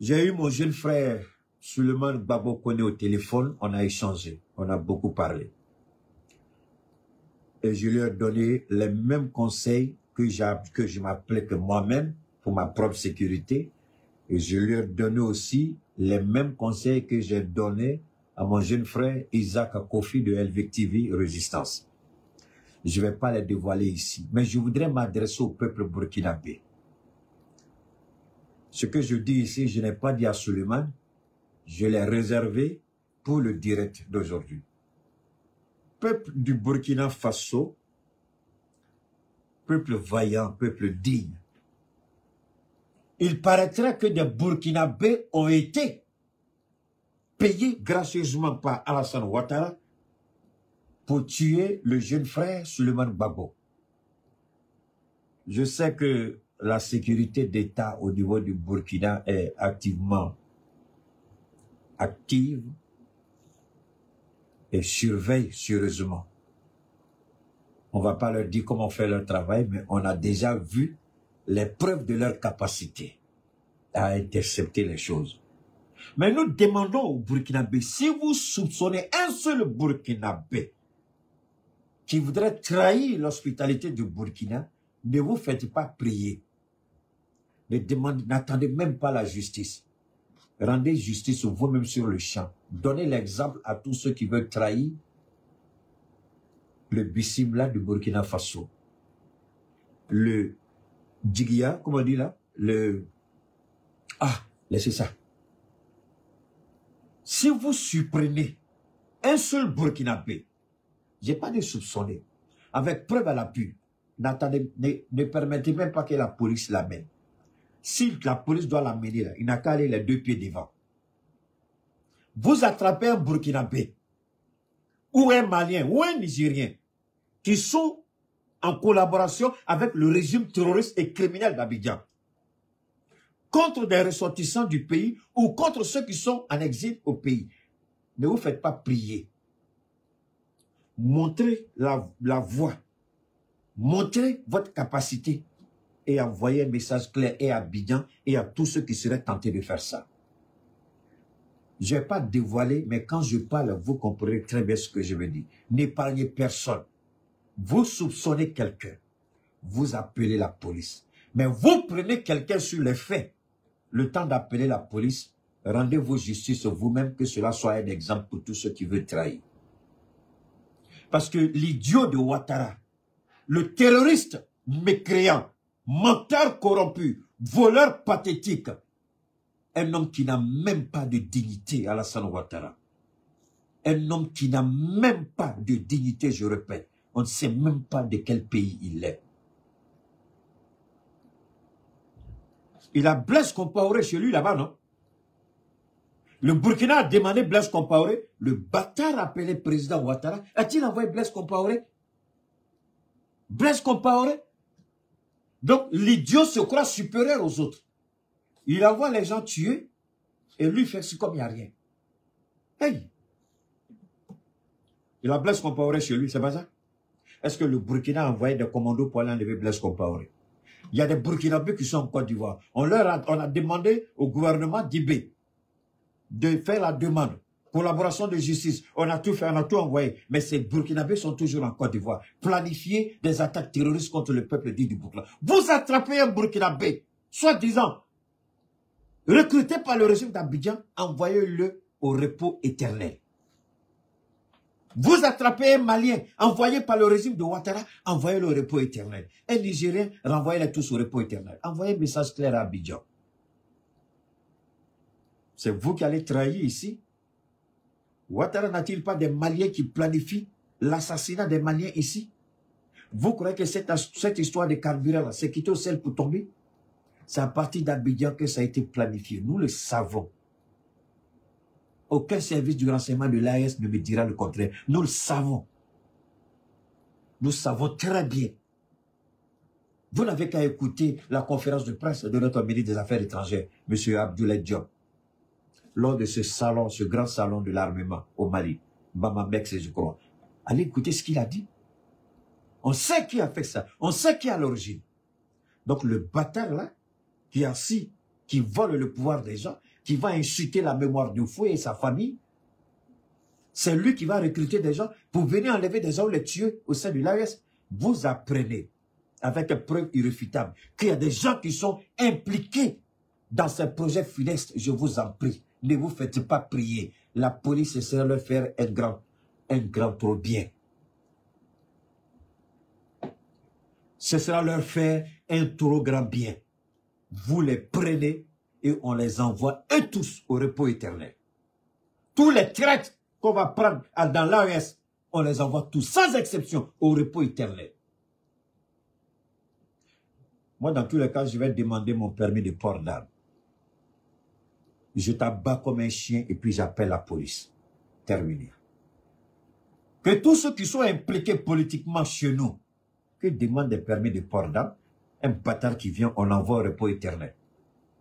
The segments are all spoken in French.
J'ai eu mon jeune frère Suleiman Babo Kone au téléphone, on a échangé, on a beaucoup parlé. Et je lui ai donné les mêmes conseils que je m'applique moi-même pour ma propre sécurité. Et je lui ai donné aussi les mêmes conseils que j'ai donnés à mon jeune frère Isaac Kofi de LV TV Résistance. Je ne vais pas les dévoiler ici, mais je voudrais m'adresser au peuple burkinabé. Ce que je dis ici, je n'ai pas dit à Suleiman, je l'ai réservé pour le direct d'aujourd'hui. Peuple du Burkina Faso, peuple vaillant, peuple digne. Il paraîtrait que des Burkinabés ont été payés gracieusement par Alassane Ouattara pour tuer le jeune frère Suleiman Babo. Je sais que la sécurité d'État au niveau du Burkina est active et surveille sérieusement. On ne va pas leur dire comment faire leur travail, mais on a déjà vu les preuves de leur capacité à intercepter les choses. Mais nous demandons aux Burkinabés, si vous soupçonnez un seul Burkinabé qui voudrait trahir l'hospitalité du Burkina, ne vous faites pas prier. N'attendez même pas la justice. Rendez justice vous-même sur le champ. Donnez l'exemple à tous ceux qui veulent trahir le Bissimla du Burkina Faso. Le Djigia, comment on dit là? Laissez ça. Si vous supprenez un seul Burkinabé, je n'ai pas de soupçonner, avec preuve à l'appui, ne permettez même pas que la police l'amène. Si la police doit l'amener là, il n'a qu'à aller les deux pieds devant. Vous attrapez un Burkinabé, ou un Malien, ou un Nigérien, qui sont en collaboration avec le régime terroriste et criminel d'Abidjan, contre des ressortissants du pays, ou contre ceux qui sont en exil au pays. Ne vous faites pas prier. Montrez la voie. Montrez votre capacité. Et envoyer un message clair et à Abidjan et à tous ceux qui seraient tentés de faire ça. Je ne vais pas dévoiler, mais quand je parle, vous comprenez très bien ce que je veux dire. N'épargnez personne. Vous soupçonnez quelqu'un, vous appelez la police. Mais vous prenez quelqu'un sur les faits. Le temps d'appeler la police, rendez-vous justice vous-même, que cela soit un exemple pour tous ceux qui veulent trahir. Parce que l'idiot de Ouattara, le terroriste mécréant, menteur corrompu, voleur pathétique, un homme qui n'a même pas de dignité, Alassane Ouattara. Un homme qui n'a même pas de dignité, je répète. On ne sait même pas de quel pays il est. Il a Blaise Compaoré chez lui là-bas, non? Le Burkina a demandé Blaise Compaoré. Le bâtard appelé président Ouattara. A-t-il envoyé Blaise Compaoré? Blaise Compaoré? Donc, l'idiot se croit supérieur aux autres. Il envoie les gens tuer et lui fait comme il n'y a rien. Hey! Il a Blaise Compaoré chez lui, c'est pas ça? Est-ce que le Burkina a envoyé des commandos pour aller enlever Blaise Compaoré? Il y a des Burkinabés qui sont en Côte d'Ivoire. On a demandé au gouvernement d'Ibé de faire la demande. Collaboration de justice. On a tout fait, on a tout envoyé. Mais ces Burkinabés sont toujours en Côte d'Ivoire. Planifier des attaques terroristes contre le peuple dit du Burkina. Vous attrapez un Burkinabé, soi-disant, recruté par le régime d'Abidjan, envoyez-le au repos éternel. Vous attrapez un Malien, envoyé par le régime de Ouattara, envoyez-le au repos éternel. Un Nigérien, renvoyez-les tous au repos éternel. Envoyez un message clair à Abidjan. C'est vous qui allez trahir ici. Ouattara n'a-t-il pas des Maliens qui planifient l'assassinat des Maliens ici? Vous croyez que cette histoire de carburant, c'est quitté au ciel pour tomber? C'est à partir d'Abidjan que ça a été planifié. Nous le savons. Aucun service du renseignement de l'AES ne me dira le contraire. Nous le savons. Nous savons très bien. Vous n'avez qu'à écouter la conférence de presse de notre ministre des Affaires étrangères, M. Abdoulaye Diop, lors de ce salon, ce grand salon de l'armement au Mali, Bamamex, je crois. Allez écouter ce qu'il a dit. On sait qui a fait ça. On sait qui est à l'origine. Donc le bâtard là, qui est assis, qui vole le pouvoir des gens, qui va insulter la mémoire du fou et sa famille. C'est lui qui va recruter des gens pour venir enlever des gens ou les tuer au sein de l'AES. Vous apprenez, avec une preuve irréfutable, qu'il y a des gens qui sont impliqués dans ces projets funestes. Je vous en prie, ne vous faites pas prier. La police essaie de leur faire un grand trop bien. Ce sera leur faire un trop grand bien. Vous les prenez et on les envoie, eux tous, au repos éternel. Tous les traîtres qu'on va prendre dans l'AES, on les envoie tous, sans exception, au repos éternel. Moi, dans tous les cas, je vais demander mon permis de port d'armes. Je t'abats comme un chien et puis j'appelle la police. Terminé. Que tous ceux qui sont impliqués politiquement chez nous, que demandent des permis de port d'armes, un bâtard qui vient, on l'envoie au repos éternel.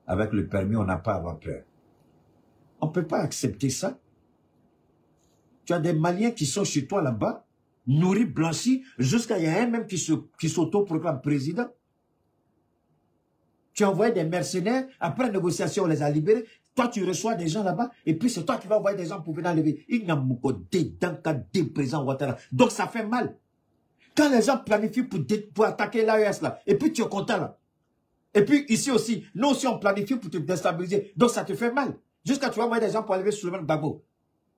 Avec le permis, on n'a pas à avoir peur. On ne peut pas accepter ça. Tu as des Maliens qui sont chez toi là-bas, nourris, blanchis, jusqu'à il y a un même qui s'auto-proclame président. Tu as envoyé des mercenaires, après négociation, on les a libérés. Toi, tu reçois des gens là-bas, et puis c'est toi qui vas envoyer des gens pour venir enlever. Il n'y a pas de président Ouattara. Donc ça fait mal. Quand les gens planifient pour attaquer l'AES là, et puis tu es content là. Et puis ici aussi, nous aussi on planifie pour te déstabiliser. Donc ça te fait mal. Jusqu'à tu vas envoyer des gens pour enlever Souleymane Gbagbo.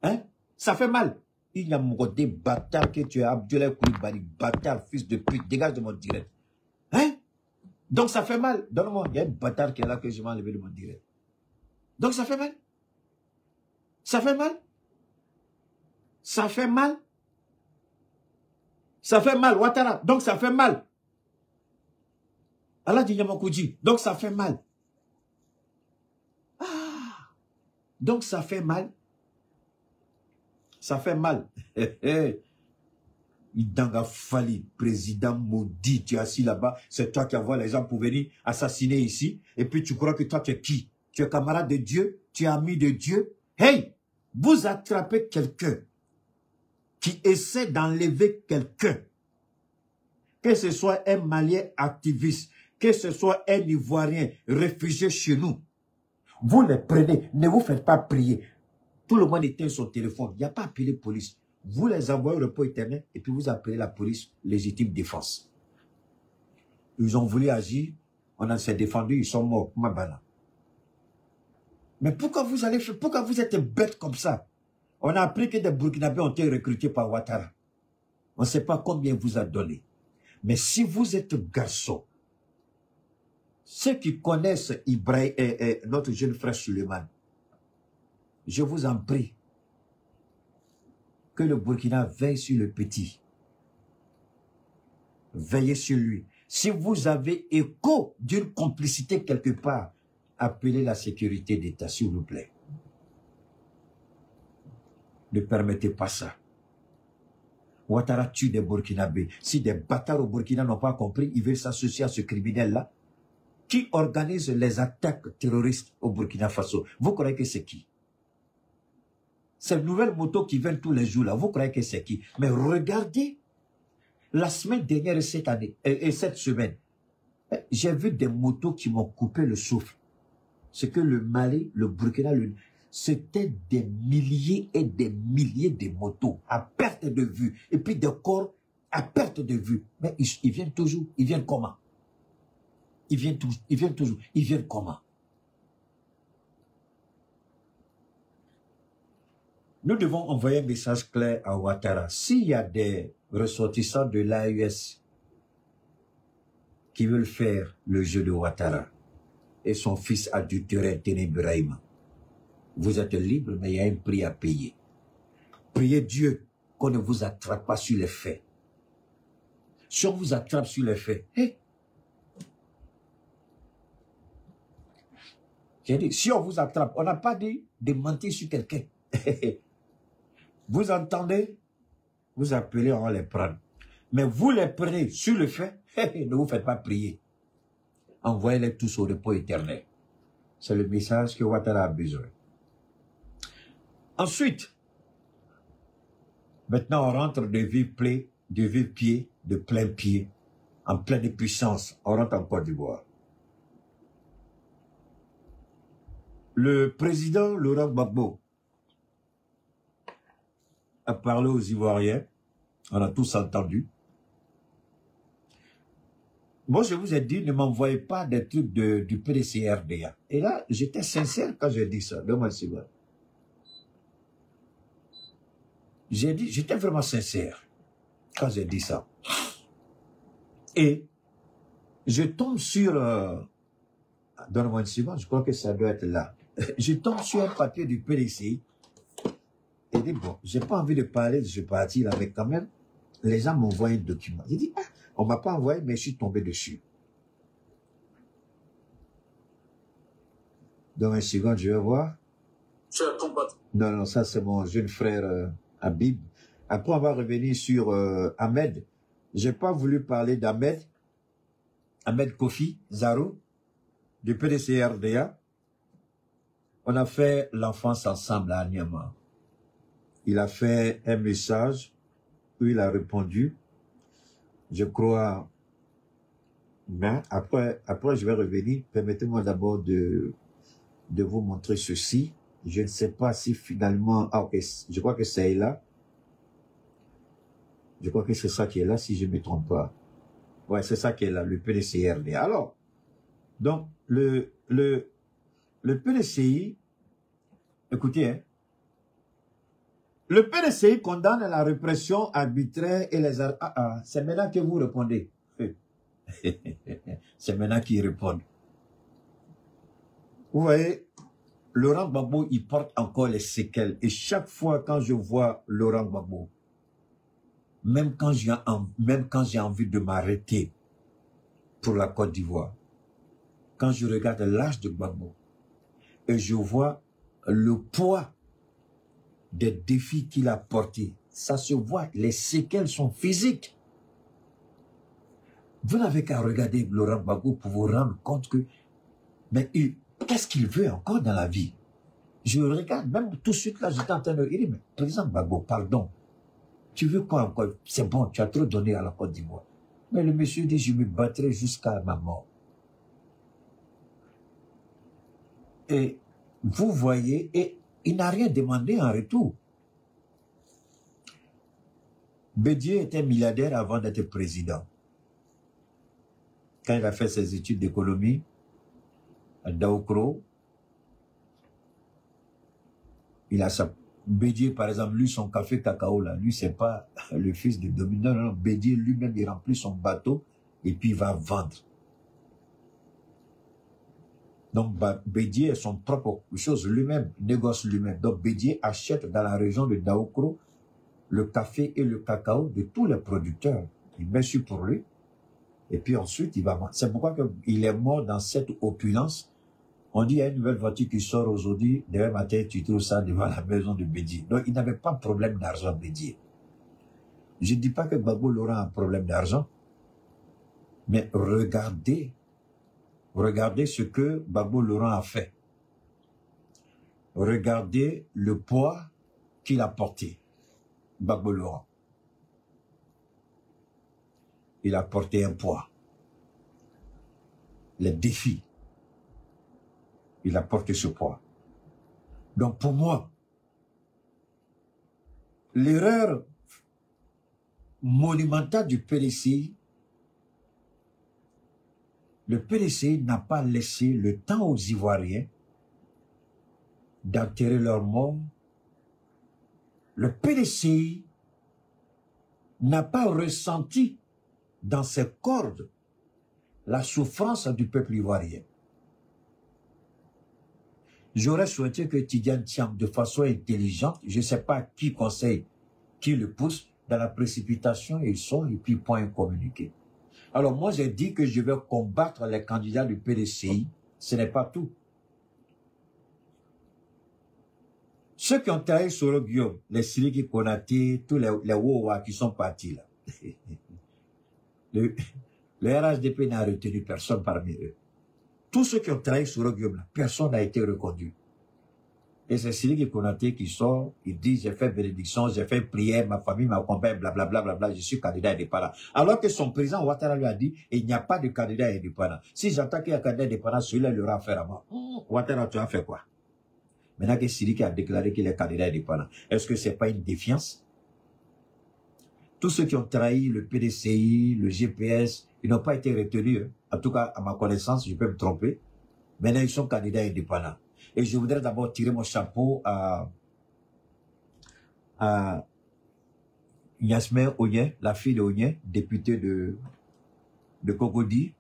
Hein? Ça fait mal. Il y a mon côté bâtard que tu es Abdoulaye Coulibaly, bâtard, fils de pute, dégage de mon direct. Hein? Donc ça fait mal. Donne-moi, il y a un bâtard qui est là que je vais enlever de mon direct. Donc ça fait mal. Ça fait mal. Ça fait mal. Ça fait mal, Ouattara. Donc ça fait mal. Allah dit Yamakoudji. Donc ça fait mal. Ah. Donc ça fait mal. Ça fait mal. Idanga Fali, président maudit, tu es assis là-bas. C'est toi qui envoies les gens pour venir assassiner ici. Et puis tu crois que toi tu es qui? Tu es camarade de Dieu? Tu es ami de Dieu? Hey! Vous attrapez quelqu'un qui essaie d'enlever quelqu'un, que ce soit un Malien activiste, que ce soit un Ivoirien réfugié chez nous, vous les prenez, ne vous faites pas prier. Tout le monde éteint son téléphone, il n'y a pas appelé police. Vous les envoyez au repos éternel et puis vous appelez la police légitime défense. Ils ont voulu agir, on s'est défendu, ils sont morts. Mais pourquoi vous allez faire, pourquoi vous êtes bêtes comme ça? On a appris que des Burkinabés ont été recrutés par Ouattara. On ne sait pas combien vous a donné. Mais si vous êtes garçon, ceux qui connaissent Ibrahim et notre jeune frère Suleiman, je vous en prie, que le Burkina veille sur le petit. Veillez sur lui. Si vous avez écho d'une complicité quelque part, appelez la sécurité d'État, s'il vous plaît. Ne permettez pas ça. Ouattara tue des Burkinabés. Si des bâtards au Burkina n'ont pas compris, ils veulent s'associer à ce criminel-là qui organise les attaques terroristes au Burkina Faso. Vous croyez que c'est qui? Ces nouvelles motos qui viennent tous les jours là, vous croyez que c'est qui? Mais regardez, la semaine dernière et cette année, et cette semaine, j'ai vu des motos qui m'ont coupé le souffle. C'est que le Mali, le Burkina, c'était des milliers et des milliers de motos à perte de vue. Et puis des corps à perte de vue. Mais ils viennent toujours. Ils viennent comment? Ils viennent toujours. Ils viennent comment? Nous devons envoyer un message clair à Ouattara. S'il y a des ressortissants de l'AES qui veulent faire le jeu de Ouattara et son fils adultéré Téné Ibrahim, vous êtes libre, mais il y a un prix à payer. Priez Dieu qu'on ne vous attrape pas sur les faits. Si on vous attrape sur les faits, j'ai dit, si on vous attrape, on n'a pas dit de mentir sur quelqu'un. Vous entendez? Vous appelez, on va les prendre. Mais vous les prenez sur le fait, ne vous faites pas prier. Envoyez-les tous au repos éternel. C'est le message que Ouattara a besoin. Ensuite, maintenant on rentre de vive pied, de plein pied, en pleine puissance. On rentre en Côte d'Ivoire. Le président Laurent Gbagbo a parlé aux Ivoiriens. On a tous entendu. Moi, je vous ai dit, ne m'envoyez pas des trucs du PDC-RDA. Et là, j'étais sincère quand j'ai dit ça. Donne-moi une seconde. J'ai dit, j'étais vraiment sincère quand j'ai dit ça. Et je tombe sur... donne-moi une seconde, je crois que ça doit être là. Je tombe sur un papier du PDC. Et dit, bon, j'ai pas envie de parler de ce parti-là, mais quand même, les gens m'ont envoyé un document. J'ai dit, ah, on m'a pas envoyé, mais je suis tombé dessus. Dans une seconde, je vais voir. Non, non, ça c'est mon jeune frère Habib. Après, on va revenir sur Ahmed. J'ai pas voulu parler d'Ahmed. Ahmed Kofi Zarou, du PDC-RDA. On a fait l'enfance ensemble à Niamey. Il a fait un message où il a répondu. Je crois... Mais après je vais revenir. Permettez-moi d'abord de vous montrer ceci. Je ne sais pas si finalement... Ah, ok, je crois que c'est là. Je crois que c'est ça qui est là, si je ne me trompe pas. Ouais, c'est ça qui est là, le PDC-RDA. Alors, donc, le PDCI, écoutez, hein, le PDCI condamne la répression arbitraire et les... c'est maintenant que vous répondez. C'est maintenant qu'ils répondent. Vous voyez, Laurent Gbagbo, il porte encore les séquelles. Et chaque fois quand je vois Laurent Gbagbo, même quand j'ai envie de m'arrêter pour la Côte d'Ivoire, quand je regarde l'âge de Gbagbo, et je vois le poids des défis qu'il a portés, ça se voit, les séquelles sont physiques. Vous n'avez qu'à regarder Laurent Gbagbo pour vous rendre compte que, mais qu'est-ce qu'il veut encore dans la vie? Je regarde, même tout de suite là, j'étais en train de dire, mais président Gbagbo, pardon, tu veux quoi encore? C'est bon, tu as trop donné à la Côte d'Ivoire. Mais le monsieur dit, je me battrai jusqu'à ma mort. Et vous voyez, et il n'a rien demandé en retour. Bédié était milliardaire avant d'être président. Quand il a fait ses études d'économie à Daoukro, il a sa... Bédié, par exemple, lui, son café cacao, là, lui, c'est pas le fils de Dominant, non, Bédié lui-même, il remplit son bateau et puis il va vendre. Donc, Bédié est son propre chose lui-même, négocie lui-même. Donc, Bédié achète dans la région de Daoukro le café et le cacao de tous les producteurs. Il met sur pour lui. Et puis ensuite, il va vendre. C'est pourquoi il est mort dans cette opulence. On dit, il y a une nouvelle voiture qui sort aujourd'hui. Demain matin, tu trouves ça devant la maison de Bédié. Donc, il n'avait pas de problème d'argent, Bédié. Je ne dis pas que Gbagbo Laurent a un problème d'argent. Mais regardez ce que Gbagbo Laurent a fait. Regardez le poids qu'il a porté, Gbagbo Laurent. Il a porté un poids. Les défis. Il a porté ce poids. Donc pour moi, l'erreur monumentale du PDCI, le PDCI n'a pas laissé le temps aux Ivoiriens d'enterrer leurs morts. Le PDCI n'a pas ressenti dans ses cordes la souffrance du peuple ivoirien. J'aurais souhaité que Tidjane Thiam, de façon intelligente, je ne sais pas qui conseille, qui le pousse, dans la précipitation, ils sont, et puis point communiqué. Alors moi, j'ai dit que je vais combattre les candidats du PDCI. Ce n'est pas tout. Ceux qui ont travaillé sur le Guillaume, les Siliki Konaté, tous les Wowa qui sont partis là. Le RHDP n'a retenu personne parmi eux. Tous ceux qui ont travaillé sur le Guillaume, personne n'a été reconduit. Et c'est Siliki Konaté qui sort, il dit, j'ai fait bénédiction, j'ai fait prière, ma famille m'a accompagné, blablabla, je suis candidat indépendant. Alors que son président Ouattara lui a dit, il n'y a pas de candidat indépendant. Si j'entends qu'il y a un candidat indépendant, celui-là, il aura affaire à moi. Ouattara, tu as fait quoi? Maintenant que Sidiki a déclaré qu'il est candidat indépendant, est-ce que ce n'est pas une défiance? Tous ceux qui ont trahi le PDCI, le GPS, ils n'ont pas été retenus. En tout cas, à ma connaissance, je peux me tromper. Maintenant, ils sont candidats indépendants. Et je voudrais d'abord tirer mon chapeau à Yasmin Onye, la fille de Onye, députée de Cocody.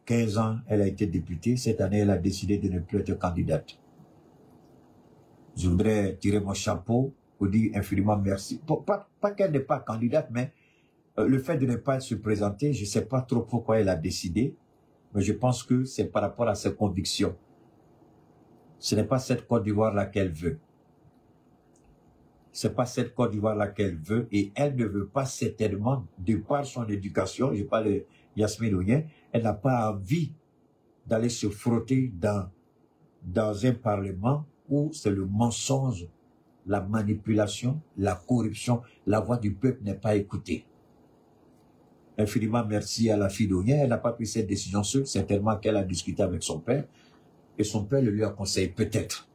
15 ans, elle a été députée. Cette année, elle a décidé de ne plus être candidate. Je voudrais tirer mon chapeau pour dire infiniment merci. Pas qu'elle n'est pas candidate, mais le fait de ne pas se présenter, je ne sais pas trop pourquoi elle a décidé, mais je pense que c'est par rapport à ses convictions. Ce n'est pas cette Côte d'Ivoire-là qu'elle veut. Ce n'est pas cette Côte d'Ivoire-là qu'elle veut, et elle ne veut pas certainement, de par son éducation, je parle de Yasmin Onye, elle n'a pas envie d'aller se frotter dans un parlement où c'est le mensonge, la manipulation, la corruption, la voix du peuple n'est pas écoutée. Infiniment merci à la fille d'Onye, elle n'a pas pris cette décision seule, certainement qu'elle a discuté avec son père, et son père le lui a conseillé peut-être.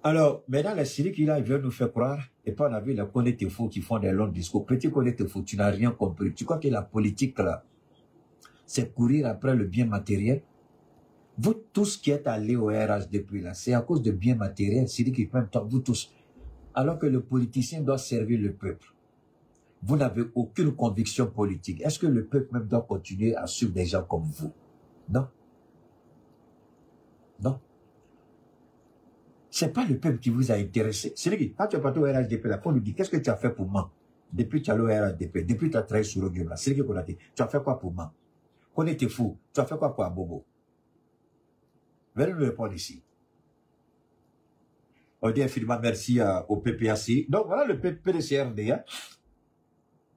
Alors, maintenant, les Sidiki, là, ils veulent nous faire croire, et pas on a vu les Konetefo qui font des longs discours. Petit Konetefo, tu n'as rien compris. Tu crois que la politique, là, c'est courir après le bien matériel? Vous tous qui êtes allés au RH depuis là, c'est à cause de bien matériel, Sidiki, même temps, vous tous. Alors que le politicien doit servir le peuple. Vous n'avez aucune conviction politique. Est-ce que le peuple même doit continuer à suivre des gens comme vous? Non. Non. C'est pas le peuple qui vous a intéressé. C'est lui qui, quand tu es parti au RHDP, là, on lui dit, qu'est-ce que tu as fait pour moi? Depuis que tu as allé au RHDP, depuis que tu as travaillé sur le game, là, c'est lui qui a dit, tu as fait quoi pour moi? Qu'on était fou, tu as fait quoi pour Abobo? Venez nous répondre ici. On dit infiniment merci au PPAC. Donc voilà le PDCRD.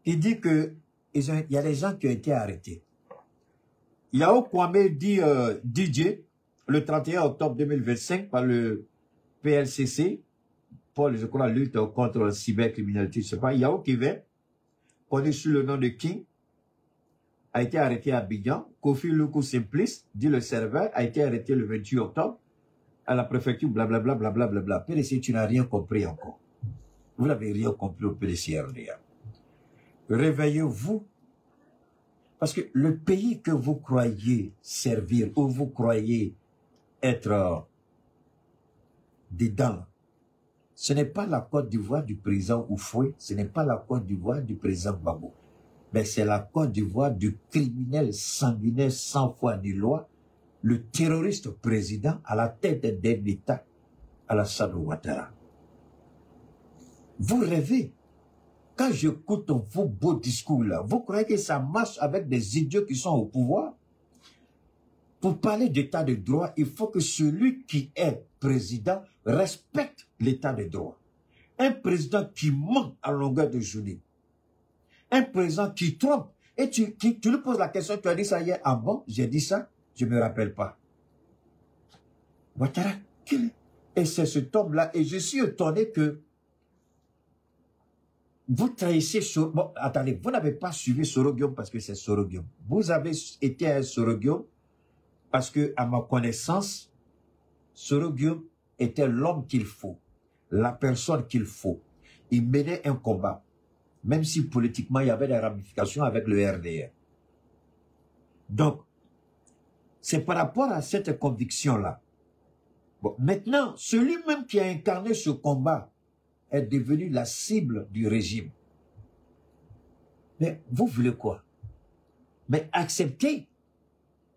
Il dit que il y a des gens qui ont été arrêtés. Yao Kwame dit DJ, le 31 octobre 2025, par le PLCC, pour, je crois, lutte contre la cybercriminalité, je ne sais pas, Yao Kivé, connu sous le nom de King, a été arrêté à Abidjan. Kofi Luku Simplice, dit le serveur, a été arrêté le 28 octobre à la préfecture, blablabla, blablabla. PDC, tu n'as rien compris encore. Vous n'avez rien compris au PDCRDA. Réveillez-vous. Parce que le pays que vous croyez servir, ou vous croyez être dedans, ce n'est pas la Côte d'Ivoire du président Oufoué, ce n'est pas la Côte d'Ivoire du président Gbagbo, mais c'est la Côte d'Ivoire du criminel sanguinaire sans foi ni loi, le terroriste président à la tête d'un État, Alassane Ouattara. Vous rêvez. Quand j'écoute vos beaux discours là, vous croyez que ça marche avec des idiots qui sont au pouvoir? Pour parler d'état de droit, il faut que celui qui est président respecte l'état de droit. Un président qui ment à longueur de journée. Un président qui trompe. Et tu lui poses la question, tu as dit ça hier? Ah bon, j'ai dit ça? Je ne me rappelle pas. Ouattara, et c'est ce homme-là. Et je suis étonné que vous trahissez sur... Bon, attendez, vous n'avez pas suivi Sorogium parce que c'est Sorogium. Vous avez été un Sorogium parce que, à ma connaissance, Sorogium était l'homme qu'il faut, la personne qu'il faut. Il menait un combat, même si politiquement, il y avait des ramifications avec le RDR. Donc, c'est par rapport à cette conviction-là. Bon, maintenant, celui-même qui a incarné ce combat est devenu la cible du régime. Mais vous voulez quoi? Mais acceptez.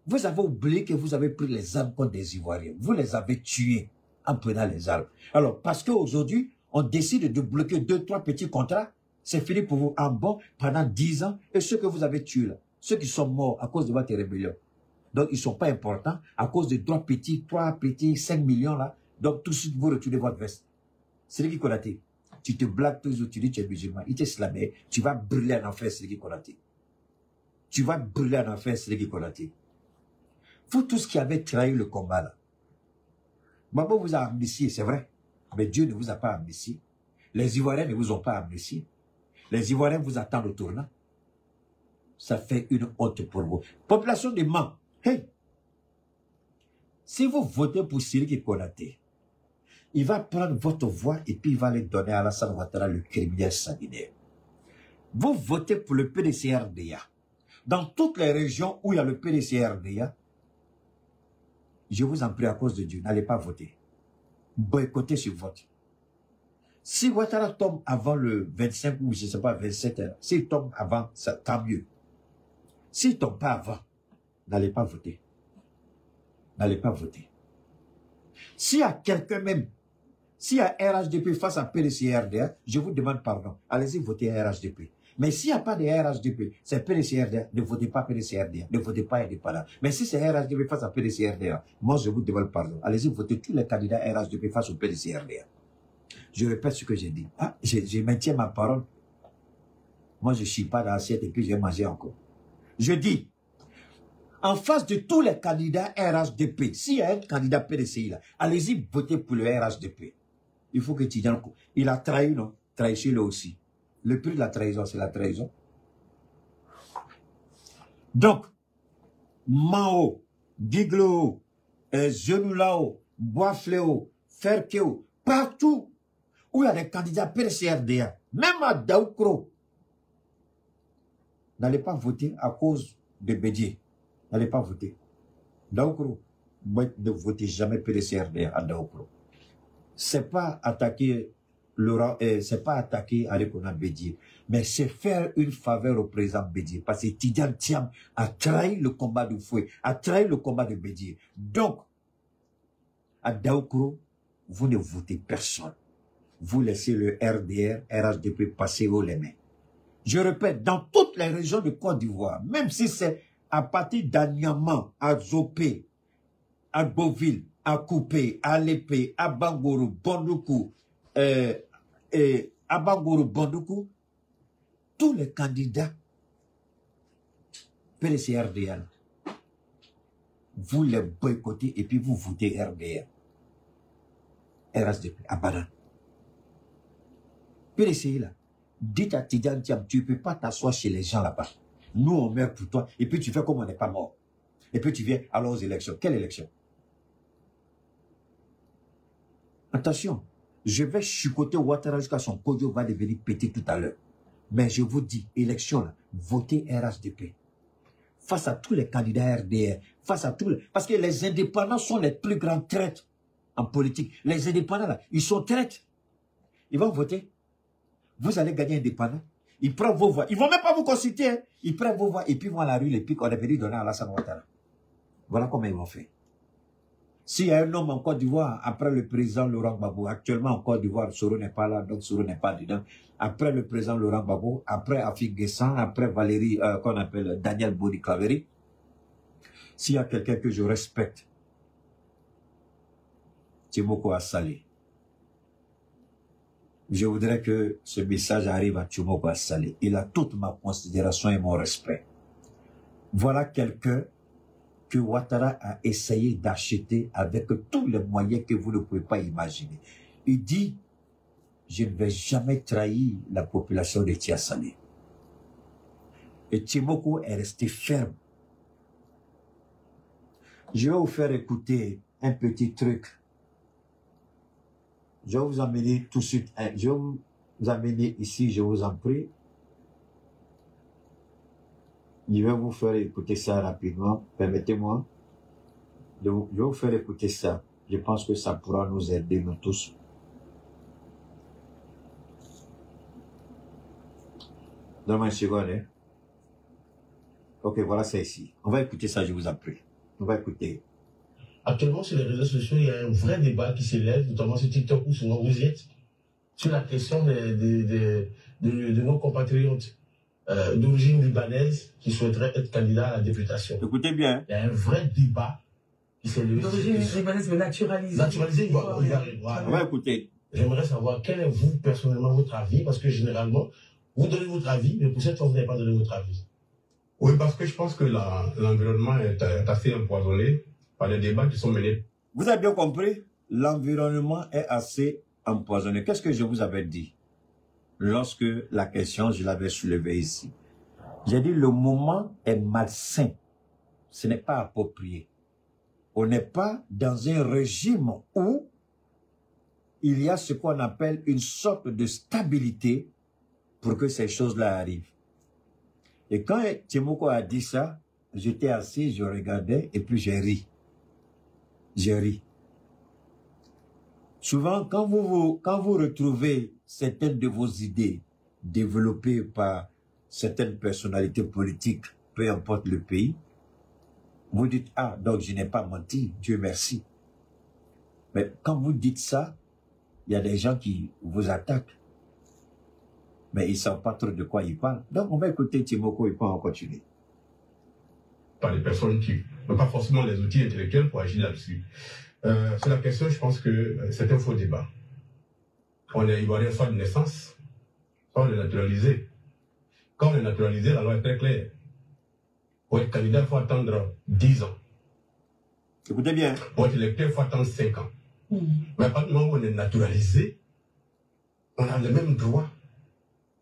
Vous avez oublié que vous avez pris les armes contre des Ivoiriens. Vous les avez tués en prenant les armes. Alors, parce qu'aujourd'hui, on décide de bloquer 2-3 petits contrats, c'est fini pour vous en bon pendant 10 ans. Et ceux que vous avez tués là, ceux qui sont morts à cause de votre rébellion, donc ils ne sont pas importants à cause de 3 petits, 5 millions là. Donc tout de suite, vous retournez votre veste. C'est qui Konaté. Tu te blagues toujours, tu dis tu es musulman, il t'est slamé, tu vas brûler en enfer, c'est qui Konaté. Tu vas brûler en enfer, c'est qui Konaté. Vous tous qui avez trahi le combat là, Babo vous a amnistié, c'est vrai, mais Dieu ne vous a pas amnistié. Les Ivoiriens ne vous ont pas amnistié. Les Ivoiriens vous attendent au tournant. Ça fait une honte pour vous. Population de Mans, hey, Si vous votez pour Sidiki Konaté, il va prendre votre voix et puis il va les donner à Alassane Ouattara, le criminel sanguinaire. Vous votez pour le PDCRDA. Dans toutes les régions où il y a le PDCRDA, je vous en prie à cause de Dieu, n'allez pas voter. Boycottez ce vote. Si Ouattara tombe avant le 25 ou je ne sais pas, 27 heures, s'il tombe avant, ça, tant mieux. S'il ne tombe pas avant, n'allez pas voter. N'allez pas voter. S'il y a quelqu'un même, s'il y a RHDP face à PDCRDA, je vous demande pardon. Allez-y voter RHDP. Mais s'il n'y a pas de RHDP, c'est PDCRDA, ne votez pas PDCRDA, ne votez pas indépendant. Mais si c'est RHDP face à PDCRDA, moi je vous demande pardon. Allez-y voter tous les candidats RHDP face au PDCRDA. Je répète ce que j'ai dit. Ah, je maintiens ma parole. Moi je ne chie pas dans l'assiette et puis je vais manger encore. Je dis, en face de tous les candidats RHDP, s'il y a un candidat PDCI là, allez-y voter pour le RHDP. Il faut que Tidjane, il a trahi, non? Trahissez-le aussi. Le prix de la trahison, c'est la trahison. Donc, Mao, Giglo, Zenulao, Boisfléo, Ferkeo, partout où il y a des candidats PDCRDA, même à Daoukro, n'allez pas voter à cause de Bédié. N'allez pas voter. Daoukro, ne votez jamais PDCRDA à Daoukro. C'est pas attaquer Laurent, c'est pas attaquer Alekona Bédié, mais c'est faire une faveur au président Bédié, parce que Tidjane Thiam a trahi le combat de Foué, a trahi le combat de Bédié. Donc, à Daoukro, vous ne votez personne. Vous laissez le RDR, RHDP passer haut les mains. Je répète, dans toutes les régions de Côte d'Ivoire, même si c'est à partir d'Aniaman, à Zopé, à Beauville, à Coupé, à Lépé, à Bangoro, Bondoukou, à Bangoro, Bondoukou, tous les candidats PDCRDA, vous les boycottez et puis vous votez RDR, RHDP, à Badan. PDCI là, dites à Tidjane Thiam, tu ne peux pas t'asseoir chez les gens là-bas. Nous, on meurt pour toi. Et puis tu fais comme on n'est pas mort. Et puis tu viens alors aux élections. Quelle élection? Attention, je vais chicoter Ouattara jusqu'à son podio va devenir pété tout à l'heure. Mais je vous dis, élection là, votez RHDP. Face à tous les candidats RDR, face à tous les... Parce que les indépendants sont les plus grands traîtres en politique. Les indépendants là, ils sont traîtres. Ils vont voter. Vous allez gagner indépendant. Ils prennent vos voix. Ils ne vont même pas vous consulter. Hein. Ils prennent vos voix et puis vont à la rue, les pics, on est venu donner à Alassane Ouattara. Voilà comment ils vont faire. S'il y a un homme en Côte d'Ivoire, après le président Laurent Gbagbo, actuellement en Côte d'Ivoire, Soro n'est pas là, donc Soro n'est pas dedans. Après le président Laurent Gbagbo, après Afik Guessan, après Valérie, qu'on appelle Daniel Bodi-Claveri, s'il y a quelqu'un que je respecte, Timoko Assalé. Je voudrais que ce message arrive à Timoko Assalé. Il a toute ma considération et mon respect. Voilà quelqu'un que Ouattara a essayé d'acheter avec tous les moyens que vous ne pouvez pas imaginer. Il dit, je ne vais jamais trahir la population de Tiassane. Et Timoko est resté ferme. Je vais vous faire écouter un petit truc. Je vais vous amener tout de suite. Je vais vous amener ici, je vous en prie. Je vais vous faire écouter ça rapidement. Permettez-moi. Je vais vous faire écouter ça. Je pense que ça pourra nous aider, nous tous. Donne-moi une seconde. Hein. Ok, voilà, c'est ici. On va écouter ça, je vous en prie. On va écouter. Actuellement, sur les réseaux sociaux, il y a un vrai débat qui s'élève, notamment sur TikTok où souvent vous êtes, sur la question de nos compatriotes d'origine libanaise qui souhaiteraient être candidats à la députation. Écoutez bien. Il y a un vrai débat qui s'élève. D'origine libanaise, mais naturalisée. Naturalisé, voilà. On va écouter. J'aimerais savoir quel est vous, personnellement, votre avis, parce que généralement, vous donnez votre avis, mais pour cette fois, vous n'avez pas donné votre avis. Oui, parce que je pense que l'environnement est assez empoisonné par les débats qui sont menés. Vous avez bien compris? L'environnement est assez empoisonné. Qu'est-ce que je vous avais dit? Lorsque la question, je l'avais soulevée ici. J'ai dit, le moment est malsain. Ce n'est pas approprié. On n'est pas dans un régime où il y a ce qu'on appelle une sorte de stabilité pour que ces choses-là arrivent. Et quand Tchimoko a dit ça, j'étais assis, je regardais et puis j'ai ri. J'ai ri. Souvent, quand vous retrouvez certaines de vos idées développées par certaines personnalités politiques, peu importe le pays, vous dites, ah, donc je n'ai pas menti, Dieu merci. Mais quand vous dites ça, il y a des gens qui vous attaquent. Mais ils ne savent pas trop de quoi ils parlent. Donc, on va écouter Tchimoko et puis on va continuer. Par les personnes qui n'ont pas forcément les outils intellectuels pour agir là-dessus. Sur la question, je pense que c'est un faux débat. On est ivoirien soit de naissance, soit on est naturalisé. Quand on est naturalisé, la loi est très claire. Pour être candidat, il faut attendre 10 ans. Écoutez bien. Pour être électeur, il faut attendre 5 ans. Mais à partir du moment où on est naturalisé, on a les mêmes droits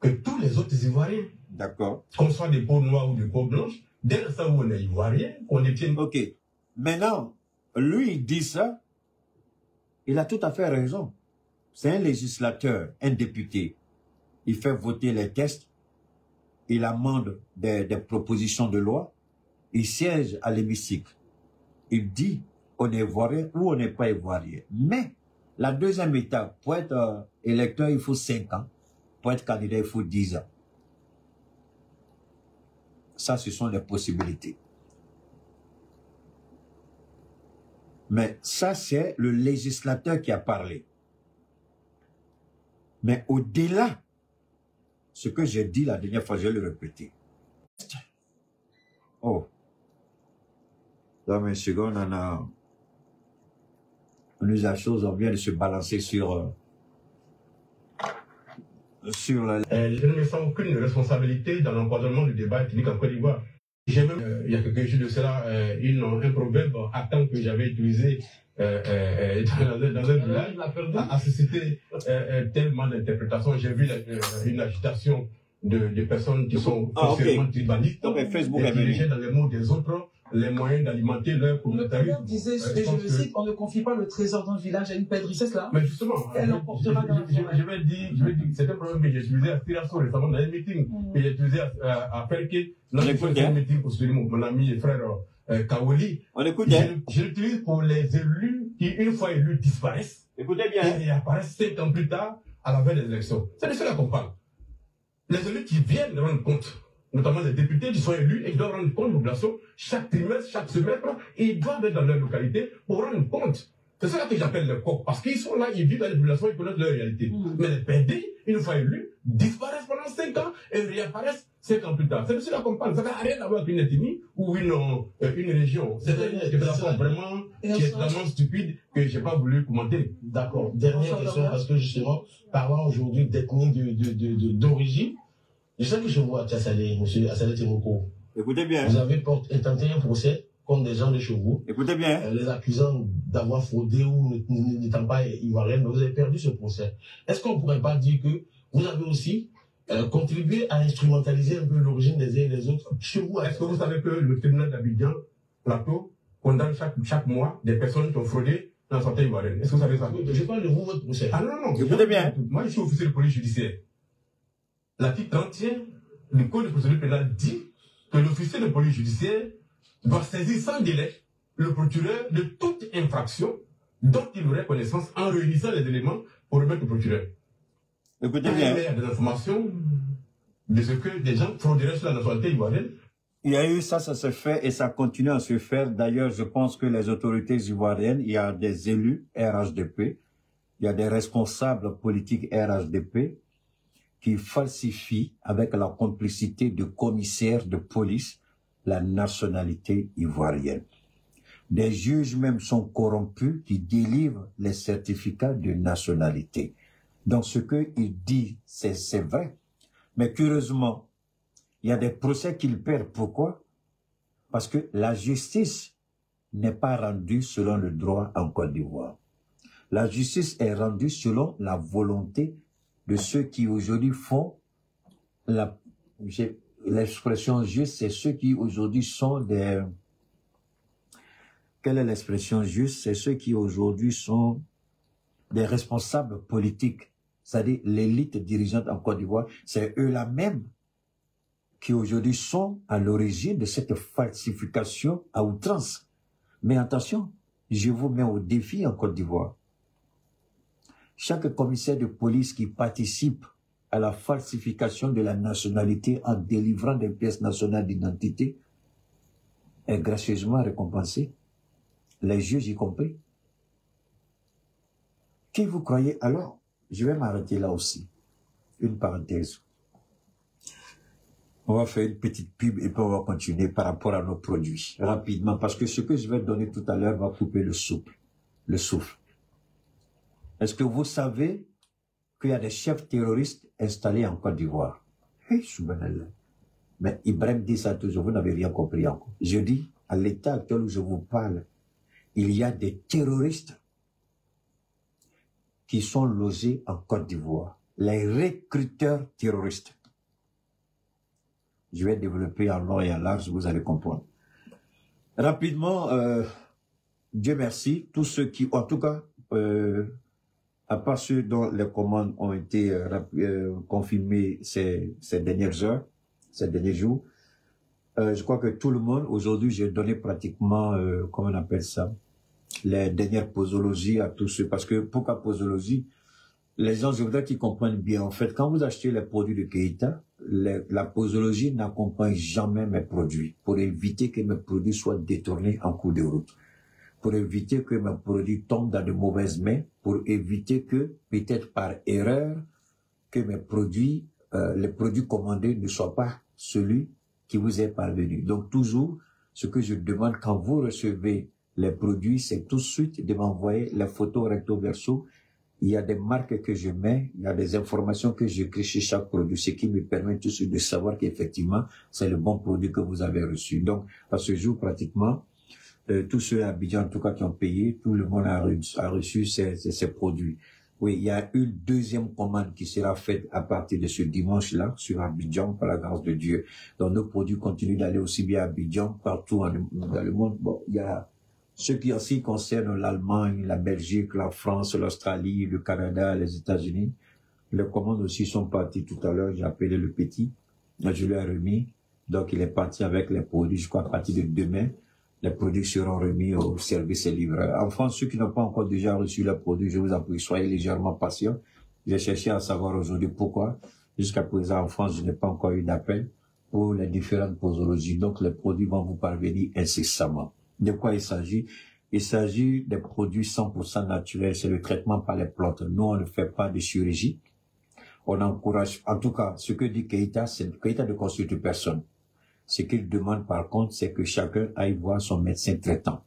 que tous les autres Ivoiriens. D'accord. Qu'on soit des peaux noires ou des peaux blanches, dès l'instant où on est Ivoirien, on détient... Ok. Maintenant, lui, il dit ça, il a tout à fait raison. C'est un législateur, un député. Il fait voter les textes, il amende des propositions de loi, il siège à l'hémicycle. Il dit, on est Ivoirien ou on n'est pas Ivoirien. Mais, la deuxième étape, pour être électeur, il faut 5 ans. Pour être candidat, il faut 10 ans. Ça, ce sont les possibilités. Mais ça, c'est le législateur qui a parlé. Mais au-delà, ce que j'ai dit la dernière fois, je vais le répéter. Oh. Dans une seconde, on nous a chose, on vient de se balancer sur la... Je ne me sens aucune responsabilité dans l'empoisonnement du débat ethnique en Côte d'Ivoire. J'ai même, il y a quelques jours de cela, un proverbe attend que j'avais utilisé dans un village a suscité tellement d'interprétations. J'ai vu une agitation de personnes qui sont forcément tribalistes et qui rejettent dans les mots des autres les moyens d'alimenter leur communautarisme. Le disait, je le cite, on ne confie pas le trésor d'un village à une pédricesse là. Mais justement, elle emportera dans je vais dire, c'est un problème que j'ai utilisé à Tirasso récemment dans un meeting, que j'ai utilisé à Perké, dans un meeting pour soutenir mon ami et frère Kawoli. On écoute, je l'utilise pour les élus qui, une fois élus, disparaissent. Écoutez bien. Et apparaissent 5 ans plus tard à la veille des élections. C'est de cela qu'on parle. Les élus qui viennent rendre compte, notamment les députés qui sont élus et qui doivent rendre compte de la population chaque trimestre, chaque semestre, et ils doivent être dans leur localité pour rendre compte. C'est ça que j'appelle les coqs, parce qu'ils sont là, ils vivent dans les populations, ils connaissent leur réalité. Mais les PD, une fois élus, disparaissent pendant 5 ans et réapparaissent 5 ans plus tard. C'est de cela qu'on parle. Ça n'a rien à voir avec une ethnie ou une région. C'est une interprétation vraiment qui est tellement stupide que je n'ai pas voulu commenter. D'accord. Dernière question, parce que justement, parlant aujourd'hui d'ethnie d'origine, je sais que je vois Tchassalé, M. Assalé Tchimoko. Écoutez bien. Vous avez intenté un procès contre des gens de chez vous. Écoutez bien. Les accusant d'avoir fraudé ou n'étant pas ivoiriens, mais vous avez perdu ce procès. Est-ce qu'on ne pourrait pas dire que vous avez aussi contribué à instrumentaliser un peu l'origine des uns et des autres chez vous? Est-ce que vous savez que le tribunal d'Abidjan, Plateau, condamne chaque mois des personnes qui ont fraudé dans la santé ivoirienne? Est-ce que vous savez ça? Je parle de vous, votre procès. Ah non. Écoutez bien. Moi, je suis officier de police judiciaire. L'article 31 du Code de procédure pénale dit que l'officier de police judiciaire doit saisir sans délai le procureur de toute infraction dont il aurait connaissance en réunissant les éléments pour remettre au procureur. Écoutez bien. Il y a des informations de ce que des gens frauderaient sur la nationalité ivoirienne. Il y a eu ça se fait et ça continue à se faire. D'ailleurs, je pense que les autorités ivoiriennes, il y a des élus RHDP, il y a des responsables politiques RHDP qui falsifient avec la complicité de commissaires de police la nationalité ivoirienne. Des juges même sont corrompus qui délivrent les certificats de nationalité. Donc ce qu'il dit, c'est vrai. Mais curieusement, il y a des procès qu'il perd. Pourquoi? Parce que la justice n'est pas rendue selon le droit en Côte d'Ivoire. La justice est rendue selon la volonté de ceux qui aujourd'hui font l'expression juste, c'est ceux qui aujourd'hui sont quelle est l'expression juste? C'est ceux qui aujourd'hui sont des responsables politiques, c'est-à-dire l'élite dirigeante en Côte d'Ivoire, c'est eux-là même qui aujourd'hui sont à l'origine de cette falsification à outrance. Mais attention, je vous mets au défi en Côte d'Ivoire. Chaque commissaire de police qui participe à la falsification de la nationalité en délivrant des pièces nationales d'identité est gracieusement récompensé, les juges y compris. Qui vous croyez alors? Je vais m'arrêter là aussi. Une parenthèse. On va faire une petite pub et puis on va continuer par rapport à nos produits. Rapidement, parce que ce que je vais donner tout à l'heure va couper le souffle. Est-ce que vous savez qu'il y a des chefs terroristes installés en Côte d'Ivoire? Mais Ibrahim dit ça toujours, vous n'avez rien compris encore. Je dis, à l'état actuel où je vous parle, il y a des terroristes qui sont logés en Côte d'Ivoire. Les recruteurs terroristes. Je vais développer en long et en large, vous allez comprendre. Rapidement, Dieu merci, tous ceux qui, en tout cas, à part ceux dont les commandes ont été confirmées ces dernières heures, ces derniers jours, je crois que tout le monde, aujourd'hui, j'ai donné pratiquement, comment on appelle ça, les dernières posologies à tous ceux, parce que pourquoi posologie? Les gens, je voudrais qu'ils comprennent bien, en fait, quand vous achetez les produits de Keïta, la posologie n'accompagne jamais mes produits, pour éviter que mes produits soient détournés en cours de route, pour éviter que mes produits tombent dans de mauvaises mains, pour éviter que, peut-être par erreur, que mes produits, les produits commandés ne soient pas celui qui vous est parvenu. Donc toujours, ce que je demande quand vous recevez les produits, c'est tout de suite de m'envoyer les photos recto verso. Il y a des marques que je mets, il y a des informations que j'écris chez chaque produit, ce qui me permet tout de suite de savoir qu'effectivement, c'est le bon produit que vous avez reçu. Donc, à ce jour, pratiquement, tous ceux à Abidjan, en tout cas, qui ont payé, tout le monde a reçu ces produits. Oui, il y a une deuxième commande qui sera faite à partir de ce dimanche-là, sur Abidjan, par la grâce de Dieu. Donc, nos produits continuent d'aller aussi bien à Abidjan, partout dans le monde. Bon, il y a ce qui aussi concerne l'Allemagne, la Belgique, la France, l'Australie, le Canada, les États-Unis. Les commandes aussi sont parties tout à l'heure. J'ai appelé le petit. Je lui ai remis. Donc, il est parti avec les produits. Je crois à partir de demain, les produits seront remis au service et livreurs. En France, ceux qui n'ont pas encore déjà reçu les produits, je vous en prie, soyez légèrement patients. J'ai cherché à savoir aujourd'hui pourquoi. Jusqu'à présent, en France, je n'ai pas encore eu d'appel pour les différentes posologies. Donc, les produits vont vous parvenir incessamment. De quoi il s'agit? Il s'agit des produits 100% naturels. C'est le traitement par les plantes. Nous, on ne fait pas de chirurgie. On encourage, en tout cas, ce que dit Keïta, c'est Keïta ne consulte personne. Ce qu'il demande par contre, c'est que chacun aille voir son médecin traitant.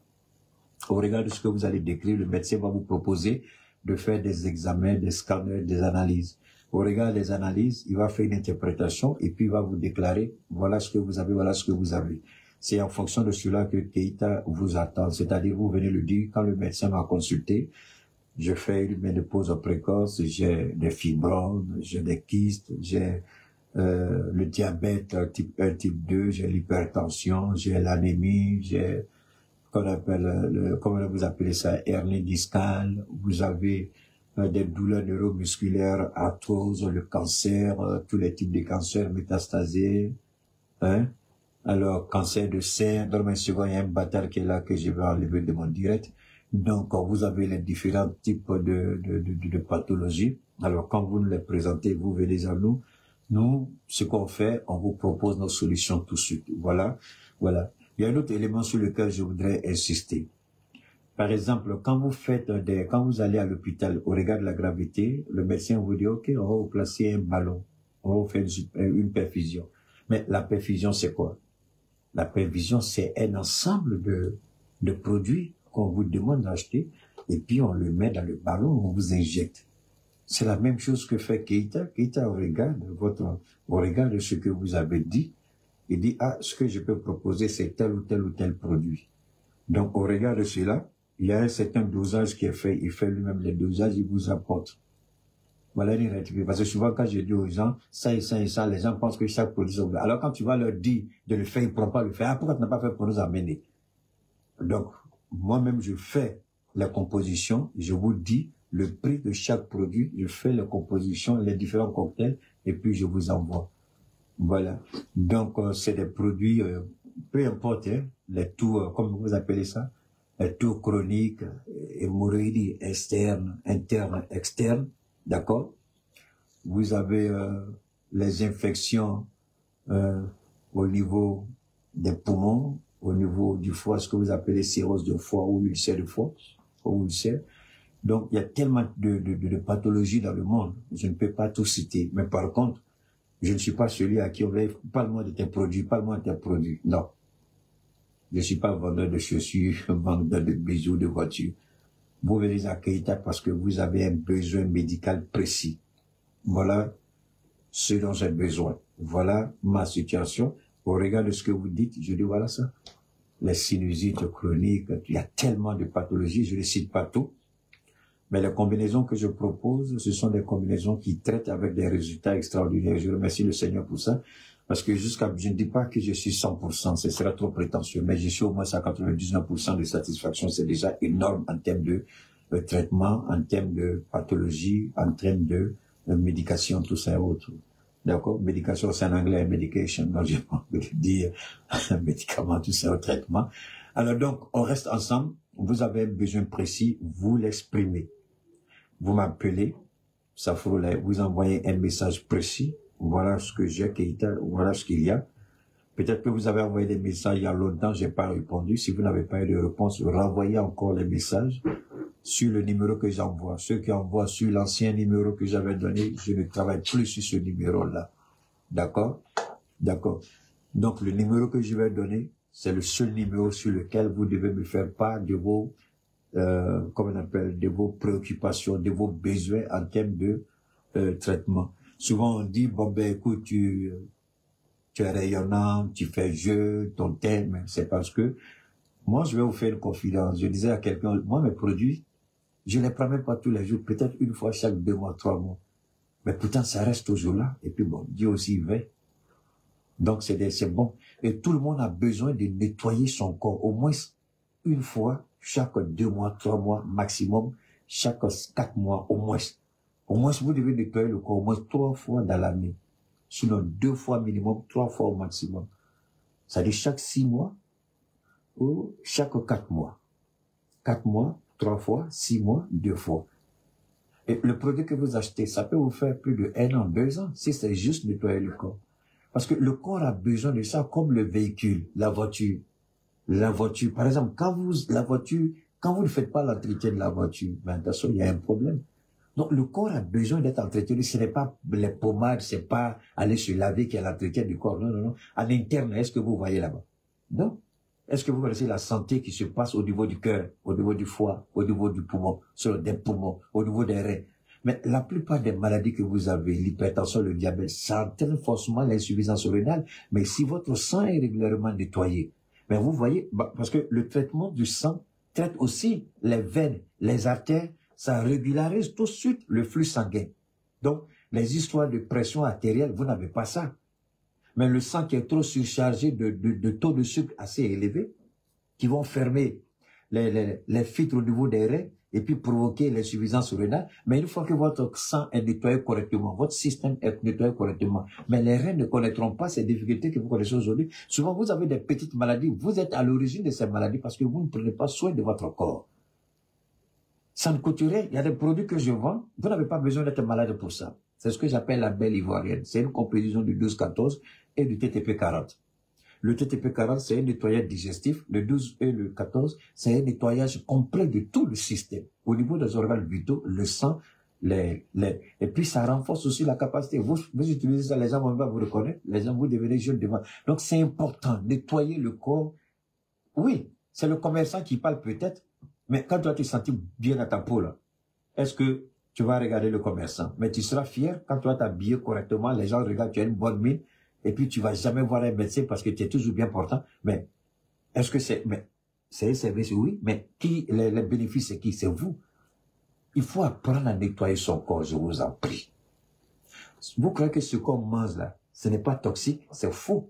Au regard de ce que vous allez décrire, le médecin va vous proposer de faire des examens, des scanners, des analyses. Au regard des analyses, il va faire une interprétation et puis il va vous déclarer, voilà ce que vous avez, voilà ce que vous avez. C'est en fonction de cela que Keïta vous attend. C'est-à-dire, vous venez le dire, quand le médecin m'a consulté, je fais une ménopause précoce, j'ai des fibromes, j'ai des kystes, j'ai le diabète type 1, type 2, j'ai l'hypertension, j'ai l'anémie, j'ai, qu'on appelle, comment vous appelez ça, hernie discale, vous avez des douleurs neuromusculaires, arthrose, le cancer, tous les types de cancers métastasés, hein. Alors, cancer de sein, dans une seconde, il y a un bâtard qui est là que je vais enlever de mon direct. Donc, vous avez les différents types de pathologies. Alors, quand vous nous les présentez, vous venez à nous. Nous, ce qu'on fait, on vous propose nos solutions tout de suite. Voilà, voilà. Il y a un autre élément sur lequel je voudrais insister. Par exemple, quand vous allez à l'hôpital, au regard de la gravité, le médecin vous dit, OK, on va vous placer un ballon. On va vous faire une perfusion. Mais la perfusion, c'est quoi? La perfusion, c'est un ensemble de produits qu'on vous demande d'acheter et puis on le met dans le ballon, on vous injecte. C'est la même chose que fait Keïta. Keïta, au regard de ce que vous avez dit, il dit, ah, ce que je peux proposer, c'est tel ou tel produit. Donc, au regard de cela, il y a un certain dosage qui est fait. Il fait lui-même les dosages, il vous apporte. Voilà une réalité. Parce que souvent, quand je dis aux gens, ça et ça et ça, les gens pensent que chaque produit est ouvert. Alors, quand tu vas leur dire de le faire, ils ne pourront pas le faire. Ah, pourquoi tu n'as pas fait pour nous amener? Donc, moi-même, je fais la composition, je vous dis le prix de chaque produit, je fais la composition, les différents cocktails, et puis je vous envoie. Voilà. Donc, c'est des produits, peu importe, hein, les tours, comme vous appelez ça, les tours chroniques, hémorroïdes externes, internes, externes, d'accord? Vous avez les infections au niveau des poumons, au niveau du foie, ce que vous appelez cirrhose de foie ou ulcère de foie, ou ulcère. Donc, il y a tellement de pathologies dans le monde, je ne peux pas tout citer. Mais par contre, je ne suis pas celui à qui on va parle-moi de tes produits, parle-moi de tes produits. Non. Je ne suis pas vendeur de chaussures, vendeur de bijoux, de voitures. Vous venez à Keita parce que vous avez un besoin médical précis. Voilà ce dont j'ai besoin. Voilà ma situation. Au regard de ce que vous dites, je dis voilà ça. Les sinusites chroniques, il y a tellement de pathologies, je ne cite pas tout. Mais les combinaisons que je propose, ce sont des combinaisons qui traitent avec des résultats extraordinaires. Je remercie le Seigneur pour ça. Parce que je ne dis pas que je suis 100%, ce serait trop prétentieux, mais je suis au moins à 99% de satisfaction. C'est déjà énorme en termes de traitement, en termes de pathologie, en termes de médication, tout ça et autres. D'accord? Médication, c'est en anglais, medication. Donc, j'ai pas envie de dire médicament, tout ça, au traitement. Alors donc, on reste ensemble. Vous avez un besoin précis, vous l'exprimez. Vous m'appelez, Safroulaye, vous envoyez un message précis. Voilà ce que j'ai, Keita, voilà ce qu'il y a. Peut-être que vous avez envoyé des messages il y a longtemps, j'ai pas répondu. Si vous n'avez pas eu de réponse, renvoyez encore les messages sur le numéro que j'envoie. Ceux qui envoient sur l'ancien numéro que j'avais donné, je ne travaille plus sur ce numéro-là. D'accord? D'accord. Donc, le numéro que je vais donner, c'est le seul numéro sur lequel vous devez me faire part de vos, comment on appelle, de vos préoccupations, de vos besoins en termes de traitement. Souvent, on dit, bon, ben, écoute, tu es rayonnant, tu fais jeu, ton thème, c'est parce que, moi, je vais vous faire une confidence. Je disais à quelqu'un, moi, mes produits, je les prends même pas tous les jours, peut-être une fois chaque 2 mois, 3 mois. Mais pourtant, ça reste toujours là. Et puis bon, Dieu aussi veille. Donc, c'est bon. Et tout le monde a besoin de nettoyer son corps, au moins une fois chaque 2 mois, 3 mois maximum, chaque 4 mois, au moins. Au moins, vous devez nettoyer le corps au moins 3 fois dans l'année. Sinon, 2 fois minimum, 3 fois au maximum. C'est-à-dire chaque 6 mois ou chaque 4 mois. 4 mois, 3 fois, 6 mois, 2 fois. Et le produit que vous achetez, ça peut vous faire plus de 1 an, 2 ans, si c'est juste nettoyer le corps. Parce que le corps a besoin de ça comme le véhicule, la voiture. La voiture, par exemple, quand vous ne faites pas l'entretien de la voiture, ben, de toute façon, il y a un problème. Donc, le corps a besoin d'être entretenu. Ce n'est pas les pommades, c'est pas aller se laver qui est l'entretien du corps. Non, non, non. En interne, est-ce que vous voyez là-bas? Non. Est-ce que vous connaissez la santé qui se passe au niveau du cœur, au niveau du foie, au niveau du poumon, sur des poumons, au niveau des reins? Mais la plupart des maladies que vous avez, l'hypertension, le diabète, ça entraîne forcément l'insuffisance rénale. Mais si votre sang est régulièrement nettoyé, mais vous voyez, parce que le traitement du sang traite aussi les veines, les artères, ça régularise tout de suite le flux sanguin. Donc, les histoires de pression artérielle, vous n'avez pas ça. Mais le sang qui est trop surchargé de taux de sucre assez élevés, qui vont fermer les filtres au niveau des reins et puis provoquer l'insuffisance rénale. Mais une fois que votre sang est nettoyé correctement, votre système est nettoyé correctement, mais les reins ne connaîtront pas ces difficultés que vous connaissez aujourd'hui. Souvent, vous avez des petites maladies. Vous êtes à l'origine de ces maladies parce que vous ne prenez pas soin de votre corps. Ça ne coûte rien. Il y a des produits que je vends. Vous n'avez pas besoin d'être malade pour ça. C'est ce que j'appelle la belle ivoirienne. C'est une composition du 12-14 et du TTP-40. Le TTP-40, c'est un nettoyage digestif. Le 12 et le 14, c'est un nettoyage complet de tout le système. Au niveau des organes vitaux, le sang, et puis ça renforce aussi la capacité. Vous utilisez ça, les gens vont pas vous reconnaître. Les gens, vous devenez jeunes devant. Donc c'est important. Nettoyer le corps. Oui, c'est le commerçant qui parle peut-être. Mais quand tu vas te sentir bien à ta peau, là, est-ce que tu vas regarder le commerçant? Mais tu seras fier quand tu vas t'habiller correctement, les gens regardent, tu as une bonne mine, et puis tu vas jamais voir un médecin parce que tu es toujours bien portant. Mais est-ce que c'est un service? Oui, mais les bénéfices, c'est qui? C'est vous. Il faut apprendre à nettoyer son corps, je vous en prie. Vous croyez que ce qu'on mange là, ce n'est pas toxique? C'est faux.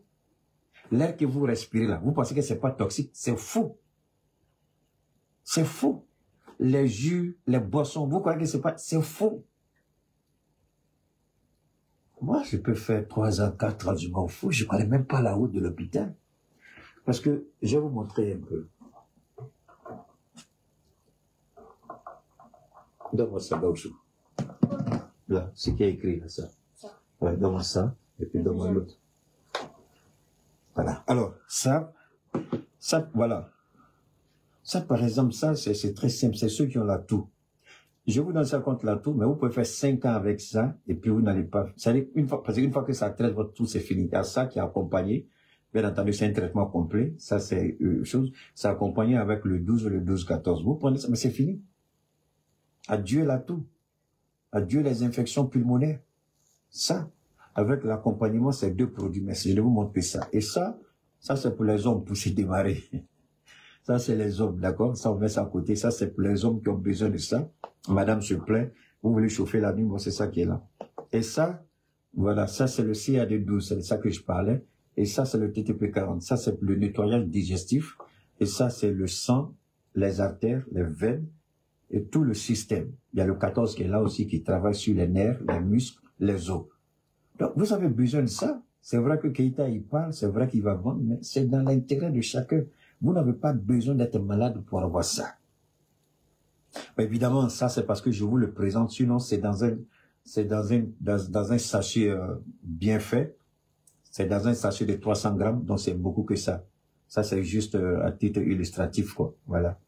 L'air que vous respirez là, vous pensez que c'est pas toxique? C'est faux. C'est faux. Les jus, les boissons, vous croyez que c'est pas... C'est faux. Moi, je peux faire 3 ans, 4 ans, je m'en fous. Je ne connais même pas la route de l'hôpital. Parce que, je vais vous montrer un peu. Donne-moi ça, Daousou. Là, ce qui est écrit là, ça. Ouais, donne-moi ça, et puis donne-moi l'autre. Voilà. Alors, ça, voilà. Ça, par exemple, ça, c'est très simple. C'est ceux qui ont la toux. Je vous donne ça contre la toux, mais vous pouvez faire 5 ans avec ça, et puis vous n'allez pas... C'est-à-dire, parce qu'une fois que ça traite votre toux, c'est fini. Il y a ça qui est accompagné. Bien entendu, c'est un traitement complet. Ça, c'est une chose. C'est accompagné avec le 12 ou le 12-14. Vous prenez ça, mais c'est fini. Adieu la toux. Adieu les infections pulmonaires. Ça, avec l'accompagnement, c'est 2 produits. Mais je vais vous montrer ça. Et ça c'est pour les hommes, pour se démarrer. Ça, c'est les hommes, d'accord? Ça, on met ça à côté. Ça, c'est pour les hommes qui ont besoin de ça. Madame se plaint. Vous voulez chauffer la nuit, bon, c'est ça qui est là. Et ça, voilà, ça, c'est le CAD12. C'est de ça que je parlais. Et ça, c'est le TTP40. Ça, c'est le nettoyage digestif. Et ça, c'est le sang, les artères, les veines et tout le système. Il y a le 14 qui est là aussi, qui travaille sur les nerfs, les muscles, les os. Donc, vous avez besoin de ça. C'est vrai que Keïta, il parle, c'est vrai qu'il va vendre, mais c'est dans l'intérêt de chacun. Vous n'avez pas besoin d'être malade pour avoir ça. Mais évidemment, ça, c'est parce que je vous le présente. Sinon, c'est dans un sachet bien fait. C'est dans un sachet de 300 grammes, donc c'est beaucoup que ça. Ça, c'est juste à titre illustratif, quoi. Voilà.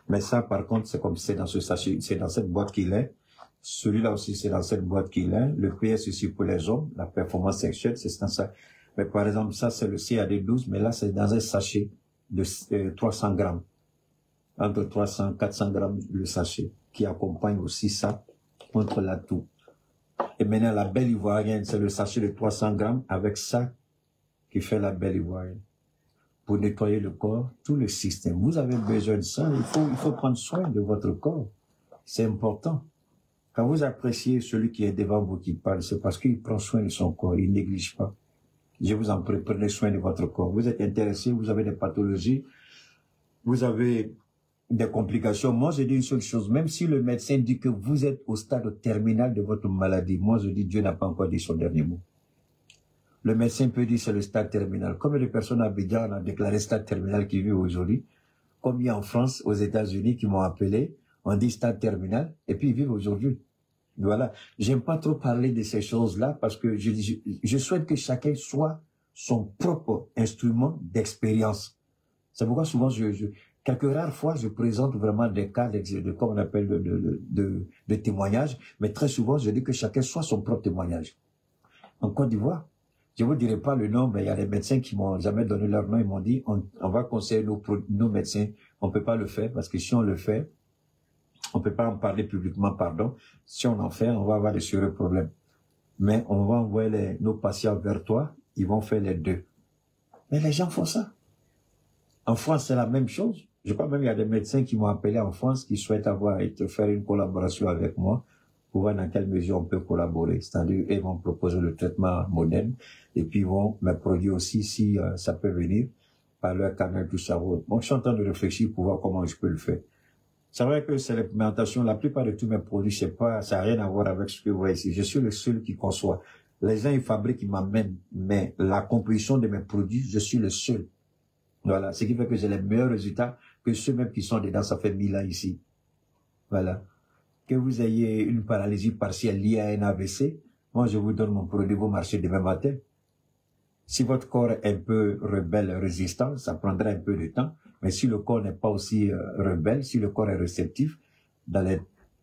Mais ça, par contre, c'est comme c'est dans ce sachet, c'est dans cette boîte qu'il est. Celui-là aussi, c'est dans cette boîte qu'il est. Le PS aussi pour les hommes, la performance sexuelle, c'est dans ça. Mais par exemple, ça, c'est le CAD12, mais là, c'est dans un sachet de 300 grammes. Entre 300 et 400 grammes le sachet, qui accompagne aussi ça contre la toux. Et maintenant, la belle ivoirienne, c'est le sachet de 300 grammes avec ça qui fait la belle ivoirienne. Pour nettoyer le corps, tout le système. Vous avez besoin de ça. Il faut prendre soin de votre corps. C'est important. Quand vous appréciez celui qui est devant vous qui parle, c'est parce qu'il prend soin de son corps. Il ne néglige pas. Je vous en prie, prenez soin de votre corps. Vous êtes intéressé, vous avez des pathologies, vous avez des complications. Moi, je dis une seule chose. Même si le médecin dit que vous êtes au stade terminal de votre maladie, moi, je dis Dieu n'a pas encore dit son dernier mot. Le médecin peut dire c'est le stade terminal. Combien de personnes à Abidjan ont déclaré stade terminal qui vivent aujourd'hui? Combien en France, aux États-Unis qui m'ont appelé, on dit stade terminal, et puis ils vivent aujourd'hui. Voilà. J'aime pas trop parler de ces choses-là parce que je souhaite que chacun soit son propre instrument d'expérience. C'est pourquoi souvent quelques rares fois, je présente vraiment des cas comme on appelle de témoignages, mais très souvent, je dis que chacun soit son propre témoignage. En Côte d'Ivoire, je vous dirai pas le nom, mais il y a des médecins qui m'ont jamais donné leur nom, ils m'ont dit, on va conseiller nos médecins, on peut pas le faire parce que si on le fait, on peut pas en parler publiquement, pardon. Si on en fait, on va avoir de sérieux problèmes. Mais on va envoyer nos patients vers toi, ils vont faire les 2. Mais les gens font ça. En France, c'est la même chose. Je crois même qu'il y a des médecins qui m'ont appelé en France qui souhaitent faire une collaboration avec moi pour voir dans quelle mesure on peut collaborer. C'est-à-dire, ils vont proposer le traitement moderne et puis ils vont me produire aussi si ça peut venir par leur canal tout ça. Bon, je suis en train de réfléchir pour voir comment je peux le faire. C'est vrai que c'est l'implémentation, la plupart de tous mes produits, ça n'a rien à voir avec ce que vous voyez ici. Je suis le seul qui conçoit. Les gens, ils fabriquent, ils m'amènent, mais la composition de mes produits, je suis le seul. Voilà. Ce qui fait que j'ai les meilleurs résultats que ceux-mêmes qui sont dedans, ça fait 1000 ans ici. Voilà. Que vous ayez une paralysie partielle liée à un AVC, moi, je vous donne mon produit, vous marchez demain matin. Si votre corps est un peu rebelle, résistant, ça prendra un peu de temps. Mais si le corps n'est pas aussi rebelle, si le corps est réceptif, dans les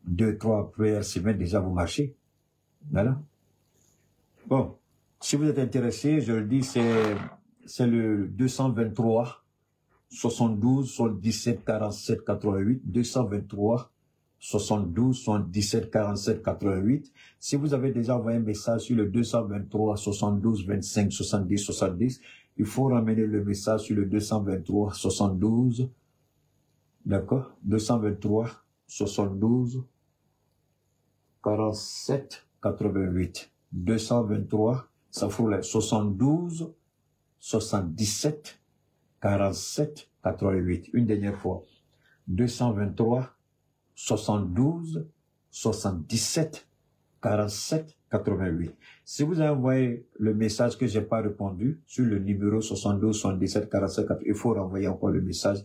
2-3 premières semaines, déjà, vous marchez. Voilà. Bon. Si vous êtes intéressé, je le dis, c'est le 223 72 77 47 88 223 72 77 47 88. Si vous avez déjà envoyé un message sur le 223 72 25 70 70, il faut ramener le message sur le 223 72, d'accord, 223 72 47 88, 223, ça faut les 72 77 47 88. Une dernière fois. 223 72 77 47 88. Si vous avez envoyé le message que je n'ai pas répondu sur le numéro 72 77 47 88, il faut renvoyer encore le message.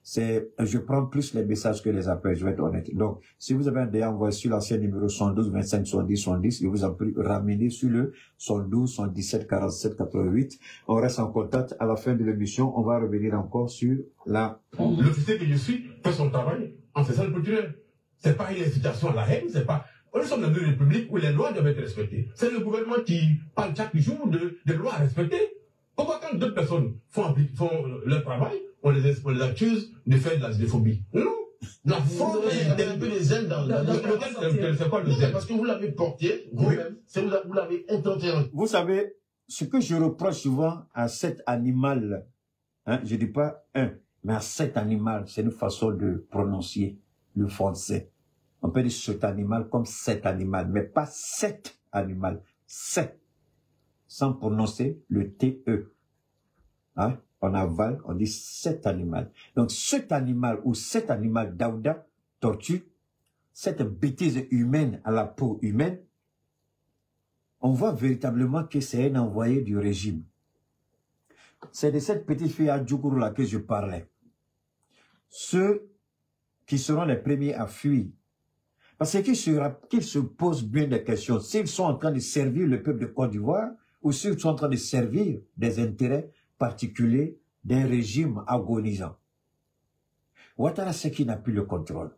Je prends plus les messages que les appels, je vais être honnête. Donc, si vous avez déjà envoyé sur l'ancien numéro 72 25 70 70, je vous en prie, ramenez sur le 72 77 47 88. On reste en contact. À la fin de l'émission, on va revenir encore sur la... L'officier que je suis fait son travail en faisant le culturel. C'est pas une incitation à la haine, c'est pas... Nous sommes dans une république où les lois doivent être respectées. C'est le gouvernement qui parle chaque jour de lois à respecter. Pourquoi quand d'autres personnes font leur travail, on les accuse de faire de la xénophobie? Non. La fraude est un peu les ailes dans c'est quoi le zèle? Parce que vous l'avez porté, vous-même, vous l'avez intenté. Vous savez, ce que je reproche souvent à cet animal, hein, je ne dis pas un, mais à cet animal, c'est une façon de prononcer le français. On peut dire cet animal comme cet animal, mais pas cet animal, c'est, sans prononcer le TE. Hein? En aval, on dit cet animal. Donc cet animal ou cet animal Daouda, tortue, cette bêtise humaine à la peau humaine, on voit véritablement que c'est un envoyé du régime. C'est de cette petite fille à Djoukourou là que je parlais. Ceux qui seront les premiers à fuir, parce qu'ils se posent bien des questions. S'ils sont en train de servir le peuple de Côte d'Ivoire ou s'ils sont en train de servir des intérêts particuliers d'un régime agonisant. Ouattara, c'est qui n'a plus le contrôle.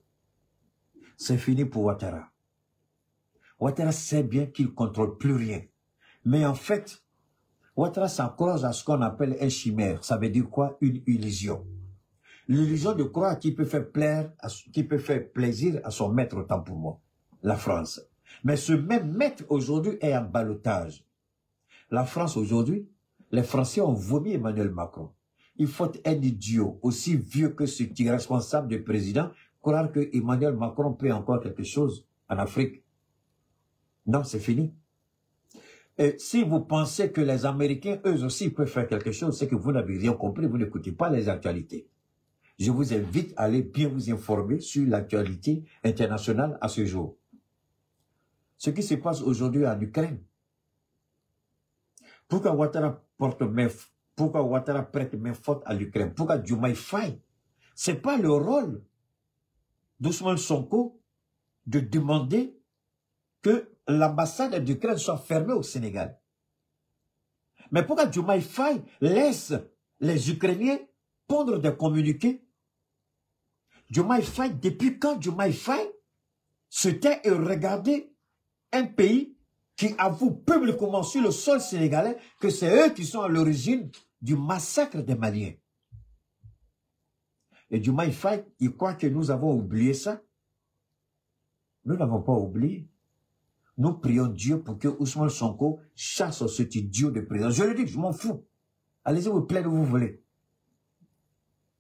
C'est fini pour Ouattara. Ouattara sait bien qu'il ne contrôle plus rien. Mais en fait, Ouattara s'accroche à ce qu'on appelle un chimère. Ça veut dire quoi? Une illusion. L'illusion de croire qu'il peut faire plaisir à son maître, autant pour moi, la France. Mais ce même maître aujourd'hui est en ballottage. La France aujourd'hui, les Français ont vomi Emmanuel Macron. Il faut être un idiot aussi vieux que ce qui est responsable du président, croire que Emmanuel Macron peut encore quelque chose en Afrique. Non, c'est fini. Et si vous pensez que les Américains, eux aussi, peuvent faire quelque chose, c'est que vous n'avez rien compris, vous n'écoutez pas les actualités. Je vous invite à aller bien vous informer sur l'actualité internationale à ce jour. Ce qui se passe aujourd'hui en Ukraine. Pourquoi Ouattara prête main forte à l'Ukraine? Pourquoi Diomaye Faye? C'est pas le rôle d'Ousmane Sonko de demander que l'ambassade d'Ukraine soit fermée au Sénégal. Mais pourquoi Diomaye Faye laisse les Ukrainiens pondre des communiqués? Diomaye Faye, depuis quand Diomaye Faye se tait et regardait un pays qui avoue publiquement sur le sol sénégalais que c'est eux qui sont à l'origine du massacre des Maliens. Et Diomaye Faye, il croit que nous avons oublié ça. Nous n'avons pas oublié. Nous prions Dieu pour que Ousmane Sonko chasse cet idiot de président. Je le dis, je m'en fous. Allez-y vous plaindre où vous voulez.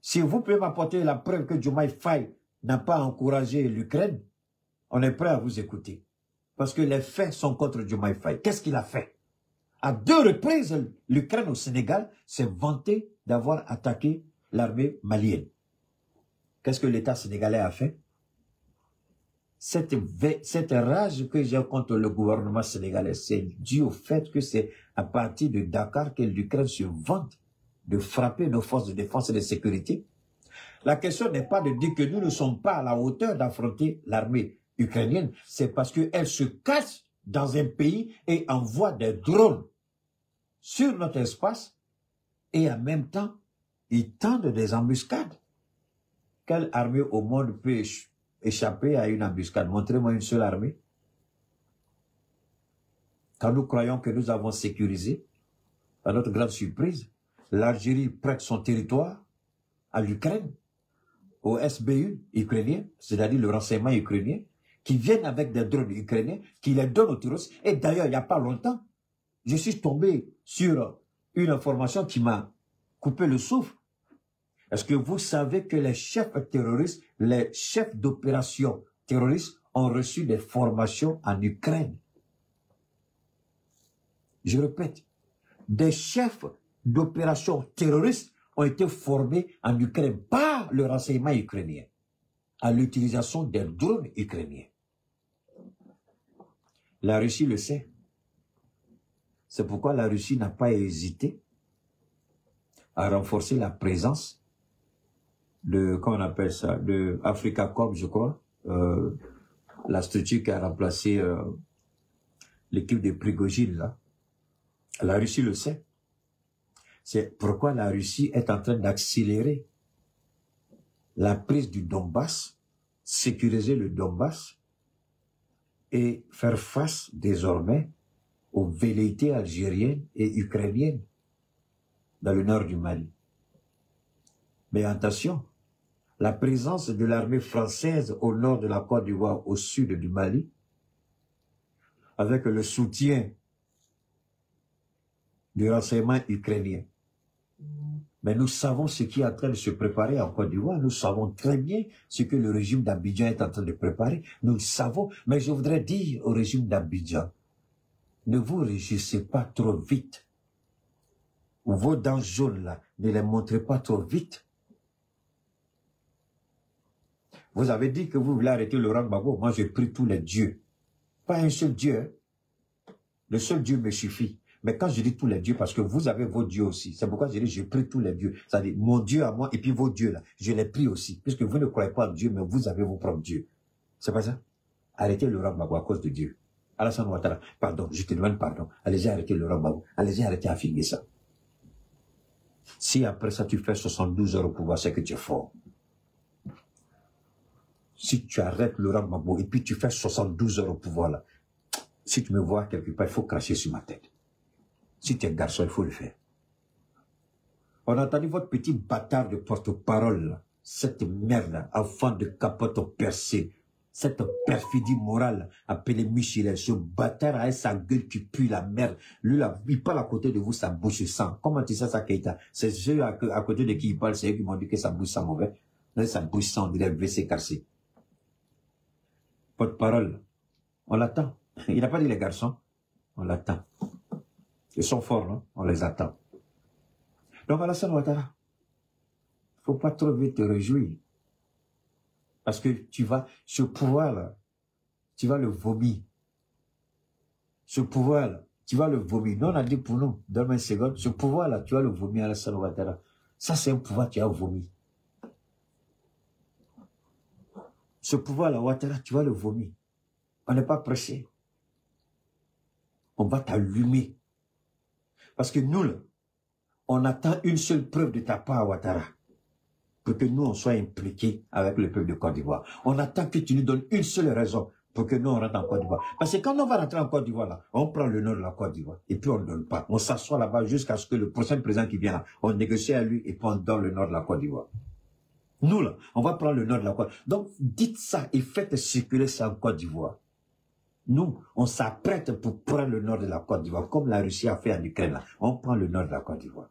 Si vous pouvez m'apporter la preuve que Diomaye Faye n'a pas encouragé l'Ukraine, on est prêt à vous écouter. Parce que les faits sont contre Diomaye Faye. Qu'est-ce qu'il a fait? À 2 reprises, l'Ukraine au Sénégal s'est vanté d'avoir attaqué l'armée malienne. Qu'est-ce que l'État sénégalais a fait? Cette rage que j'ai contre le gouvernement sénégalais, c'est dû au fait que c'est à partir de Dakar que l'Ukraine se vante de frapper nos forces de défense et de sécurité. La question n'est pas de dire que nous ne sommes pas à la hauteur d'affronter l'armée ukrainienne, c'est parce qu'elle se cache dans un pays et envoie des drones sur notre espace et en même temps, ils tendent des embuscades. Quelle armée au monde peut échapper à une embuscade? Montrez-moi une seule armée. Quand nous croyons que nous avons sécurisé, à notre grande surprise, l'Algérie prête son territoire à l'Ukraine, au SBU ukrainien, c'est-à-dire le renseignement ukrainien, qui viennent avec des drones ukrainiens, qui les donnent aux terroristes. Et d'ailleurs, il n'y a pas longtemps, je suis tombé sur une information qui m'a coupé le souffle. Est-ce que vous savez que les chefs terroristes, les chefs d'opération terroristes ont reçu des formations en Ukraine? Je répète, des chefs d'opération terroristes ont été formés en Ukraine par le renseignement ukrainien. à l'utilisation des drones ukrainiens. La Russie le sait. C'est pourquoi la Russie n'a pas hésité à renforcer la présence de, comment on appelle ça, de Africa Corp, je crois, la structure qui a remplacé l'équipe de Prigogine, là. La Russie le sait. C'est pourquoi la Russie est en train d'accélérer la prise du Donbass, sécuriser le Donbass et faire face désormais aux velléités algériennes et ukrainiennes dans le nord du Mali. Mais attention, la présence de l'armée française au nord de la Côte d'Ivoire, au sud du Mali, avec le soutien du renseignement ukrainien. Mais nous savons ce qui est en train de se préparer en Côte d'Ivoire. Nous savons très bien ce que le régime d'Abidjan est en train de préparer. Nous le savons. Mais je voudrais dire au régime d'Abidjan, ne vous réjouissez pas trop vite. Vos dents jaunes là, ne les montrez pas trop vite. Vous avez dit que vous voulez arrêter Laurent Gbagbo. Moi, je prie tous les dieux. Pas un seul Dieu. Hein. Le seul Dieu me suffit. Mais quand je dis tous les dieux, parce que vous avez vos dieux aussi. C'est pourquoi je dis, je prie tous les dieux. C'est-à-dire, mon Dieu à moi et puis vos dieux là. Je les prie aussi. Puisque vous ne croyez pas en Dieu, mais vous avez vos propres dieux. C'est pas ça? Arrêtez Laurent Gbagbo à cause de Dieu. Alassane Ouattara, pardon, je te demande pardon. Allez-y, arrêtez Laurent Gbagbo. Allez-y, arrêtez à filmer ça. Si après ça, tu fais 72 heures au pouvoir, c'est que tu es fort. Si tu arrêtes Laurent Gbagbo et puis tu fais 72 heures au pouvoir là, si tu me vois quelque part, il faut cracher sur ma tête. Si tu es garçon, il faut le faire. On a entendu votre petit bâtard de porte-parole, cette merde, enfant de capote percée, cette perfidie morale appelée Michel, ce bâtard a sa gueule qui pue la merde. Lui, là, il parle à côté de vous, sa bouche sent. Comment tu sais ça, Keita? C'est ceux à côté de qui il parle, c'est eux qui m'ont dit que sa bouche sent mauvais. Là, sa bouche sent, on dirait WC cassé. Porte-parole, on l'attend. Il n'a pas dit les garçons, on l'attend. Ils sont forts, non? On les attend. Donc, Alassane Ouattara, il ne faut pas trop vite te réjouir. Parce que tu vas, ce pouvoir-là, tu vas le vomir. Ce pouvoir-là, tu vas le vomir. Nous, on a dit pour nous, donne-moi une seconde, ce pouvoir-là, tu vas le vomir, Alassane Ouattara. Ça, c'est un pouvoir que tu as vomi. Ce pouvoir-là, Ouattara, tu vas le vomir. On n'est pas pressé. On va t'allumer. Parce que nous, là, on attend une seule preuve de ta part, Ouattara, pour que nous, on soit impliqués avec le peuple de Côte d'Ivoire. On attend que tu nous donnes une seule raison pour que nous, on rentre en Côte d'Ivoire. Parce que quand on va rentrer en Côte d'Ivoire, là, on prend le nord de la Côte d'Ivoire, et puis on ne donne pas. On s'assoit là-bas jusqu'à ce que le prochain président qui vient là, on négocie à lui, et puis on donne le nord de la Côte d'Ivoire. Nous, là, on va prendre le nord de la Côte. Donc, dites ça et faites circuler ça en Côte d'Ivoire. Nous, on s'apprête pour prendre le nord de la Côte d'Ivoire, comme la Russie a fait en Ukraine. Là. On prend le nord de la Côte d'Ivoire.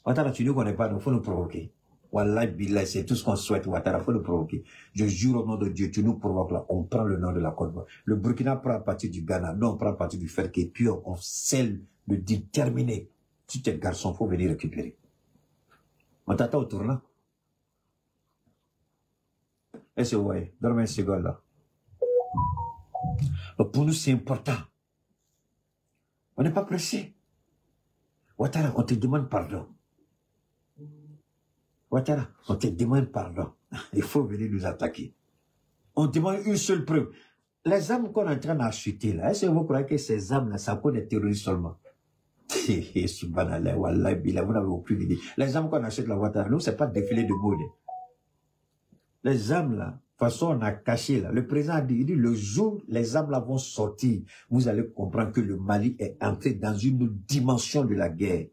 Ouattara, tu ne connais pas, il faut nous provoquer. Wallah, billah, c'est tout ce qu'on souhaite, Ouattara, il faut nous provoquer. Je jure au nom de Dieu, tu nous provoques là, on prend le nord de la Côte d'Ivoire. Le Burkina prend partie du Ghana, nous on prend partie du Ferké, et puis on scelle le deal terminé. Si tu es garçon, il faut venir récupérer. On t'attend au tournant. Et c'est ouais, donne-moi un second là. Pour nous, c'est important. On n'est pas pressé. Ouattara, on te demande pardon. Ouattara, on te demande pardon. Il faut venir nous attaquer. On demande une seule preuve. Les armes qu'on est en train d'acheter là, est-ce que vous croyez que ces armes-là, ça peut être terroristes seulement? Subhanallah, wallah, billah, vous n'avez aucune idée. Les armes qu'on achète là, Ouattara, nous, c'est pas défilé de mode. Les armes là, de toute façon, on a caché là. Le président a dit, il dit, le jour où les armes là vont sortir, vous allez comprendre que le Mali est entré dans une dimension de la guerre.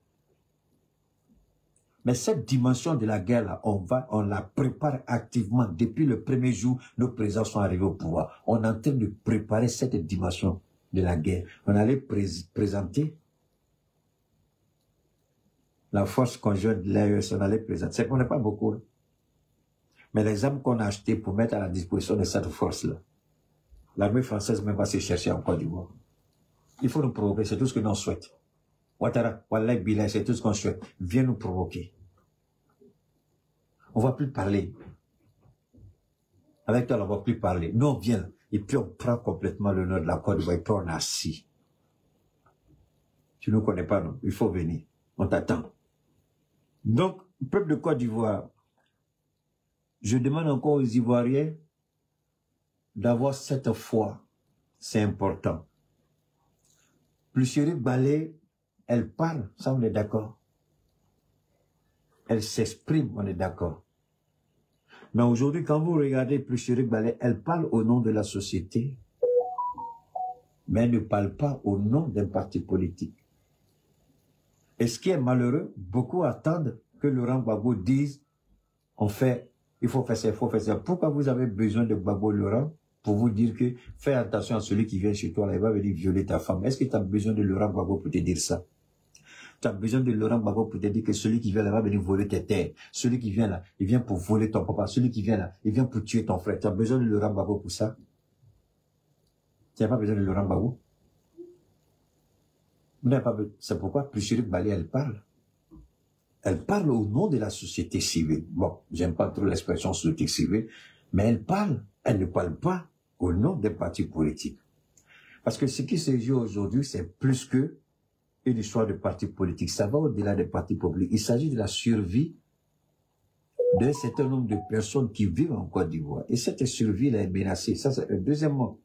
Mais cette dimension de la guerre là, on la prépare activement. Depuis le premier jour, nos présidents sont arrivés au pouvoir. On est en train de préparer cette dimension de la guerre. On allait présenter la force conjointe de l'AES, on allait présenter. C'est qu'on n'est pas beaucoup. Mais les armes qu'on a achetées pour mettre à la disposition de cette force-là, l'armée française même va se chercher en Côte d'Ivoire. Il faut nous provoquer, c'est tout ce que nous souhaitons. Ouattara, Wallah Billah, c'est tout ce qu'on souhaite. Viens nous provoquer. On ne va plus parler. Avec toi, on ne va plus parler. Nous, on vient, et puis on prend complètement le nord de la Côte d'Ivoire, et puis on est assis. Tu ne nous connais pas, non? Il faut venir. On t'attend. Donc, peuple de Côte d'Ivoire, je demande encore aux Ivoiriens d'avoir cette foi. C'est important. Pluchéric Balé, elle parle, ça on est d'accord. Elle s'exprime, on est d'accord. Mais aujourd'hui, quand vous regardez Pluchéric Balé, elle parle au nom de la société, mais elle ne parle pas au nom d'un parti politique. Et ce qui est malheureux, beaucoup attendent que Laurent Gbagbo dise, il faut faire ça, il faut faire ça. Pourquoi vous avez besoin de Gbagbo Laurent pour vous dire que fais attention à celui qui vient chez toi, là, il va venir violer ta femme. Est-ce que tu as besoin de Laurent Gbagbo pour te dire ça? Tu as besoin de Laurent Gbagbo pour te dire que celui qui vient là va venir voler tes terres. Celui qui vient là, il vient pour voler ton papa. Celui qui vient là, il vient pour tuer ton frère. Tu as besoin de Laurent Gbagbo pour ça? Tu n'as pas besoin de Laurent Gbagbo? Vous n'avez pas besoin. C'est pourquoi Pluchéric Balé, elle parle. Elle parle au nom de la société civile. Bon, j'aime pas trop l'expression société civile, mais elle parle. Elle ne parle pas au nom des partis politiques. Parce que ce qui se joue aujourd'hui, c'est plus que une histoire de partis politiques. Ça va au-delà des partis politiques. Il s'agit de la survie d'un certain nombre de personnes qui vivent en Côte d'Ivoire. Et cette survie-là est menacée. Ça, c'est deuxièmement.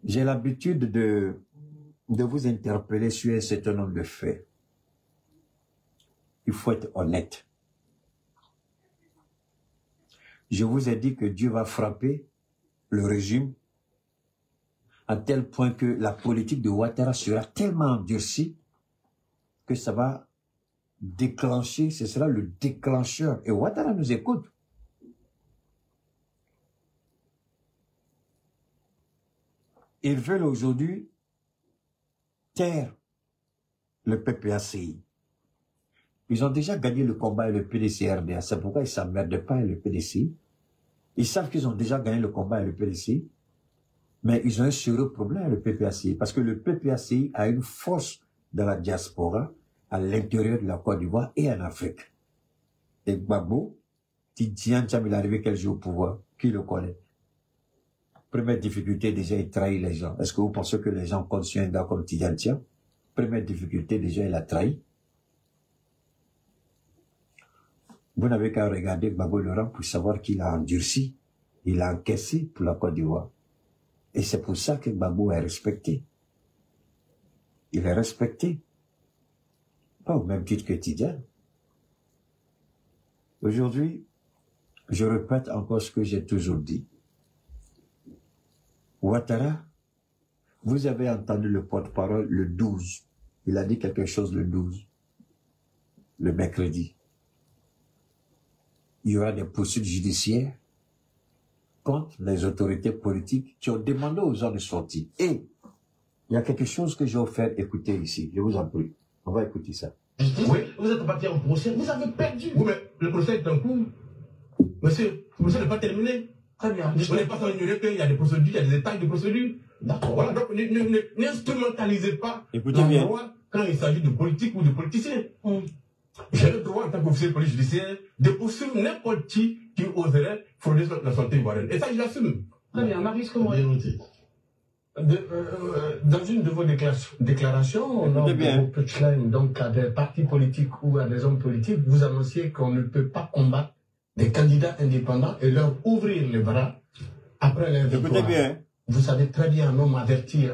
J'ai l'habitude de vous interpeller sur un certain nombre de faits. Il faut être honnête. Je vous ai dit que Dieu va frapper le régime à tel point que la politique de Ouattara sera tellement endurcie que ça va déclencher, ce sera le déclencheur. Et Ouattara nous écoute. Ils veulent aujourd'hui taire le PPACI. Ils ont déjà gagné le combat avec le PDC-RDA. C'est pourquoi ils ne s'emmerdent pas avec le PDC. Ils savent qu'ils ont déjà gagné le combat avec le PDC. Mais ils ont un sérieux problème avec le PPACI. Parce que le PPACI a une force dans la diaspora, à l'intérieur de la Côte d'Ivoire et en Afrique. Et Gbagbo, Tidjane Tcham, il est arrivé quel jour au pouvoir? Qui le connaît? Première difficulté, déjà, il trahit les gens. Est-ce que vous pensez que les gens comptent sur un gars comme Tidjane Tcham? Première difficulté, déjà, il a trahi. Vous n'avez qu'à regarder Gbagbo Laurent pour savoir qu'il a endurci, il a encaissé pour la Côte d'Ivoire. Et c'est pour ça que Gbagbo est respecté. Il est respecté. Pas au même titre que Tidjane. Aujourd'hui, je répète encore ce que j'ai toujours dit. Ouattara, vous avez entendu le porte-parole le 12. Il a dit quelque chose le 12. Le mercredi. Il y aura des poursuites judiciaires contre les autorités politiques qui ont demandé aux gens de sortir. Et il y a quelque chose que j'ai offert écouter ici. Je vous en prie. On va écouter ça. Oui, vous êtes parti en procès, vous avez perdu. Oui, mais le procès est en cours. Monsieur, le procès n'est pas terminé. Très bien. On n'est pas sans ignorer qu'il y a des procédures, il y a des étapes de procédure. D'accord. Voilà, donc n'instrumentalisez pas Écoutez la bien. loi quand il s'agit de politique ou de politiciens. J'ai le droit, en tant qu'officier de police judiciaire, de poursuivre n'importe qui oserait frauder la santé ivoirienne. Et ça, je l'assume. Très bien. Marius, comment Bien noté. Dans une de vos déclarations, on a donc à des partis politiques ou à des hommes politiques, vous annonciez qu'on ne peut pas combattre des candidats indépendants et leur ouvrir les bras après leur victoire. Écoutez bien. Vous savez très bien, un homme averti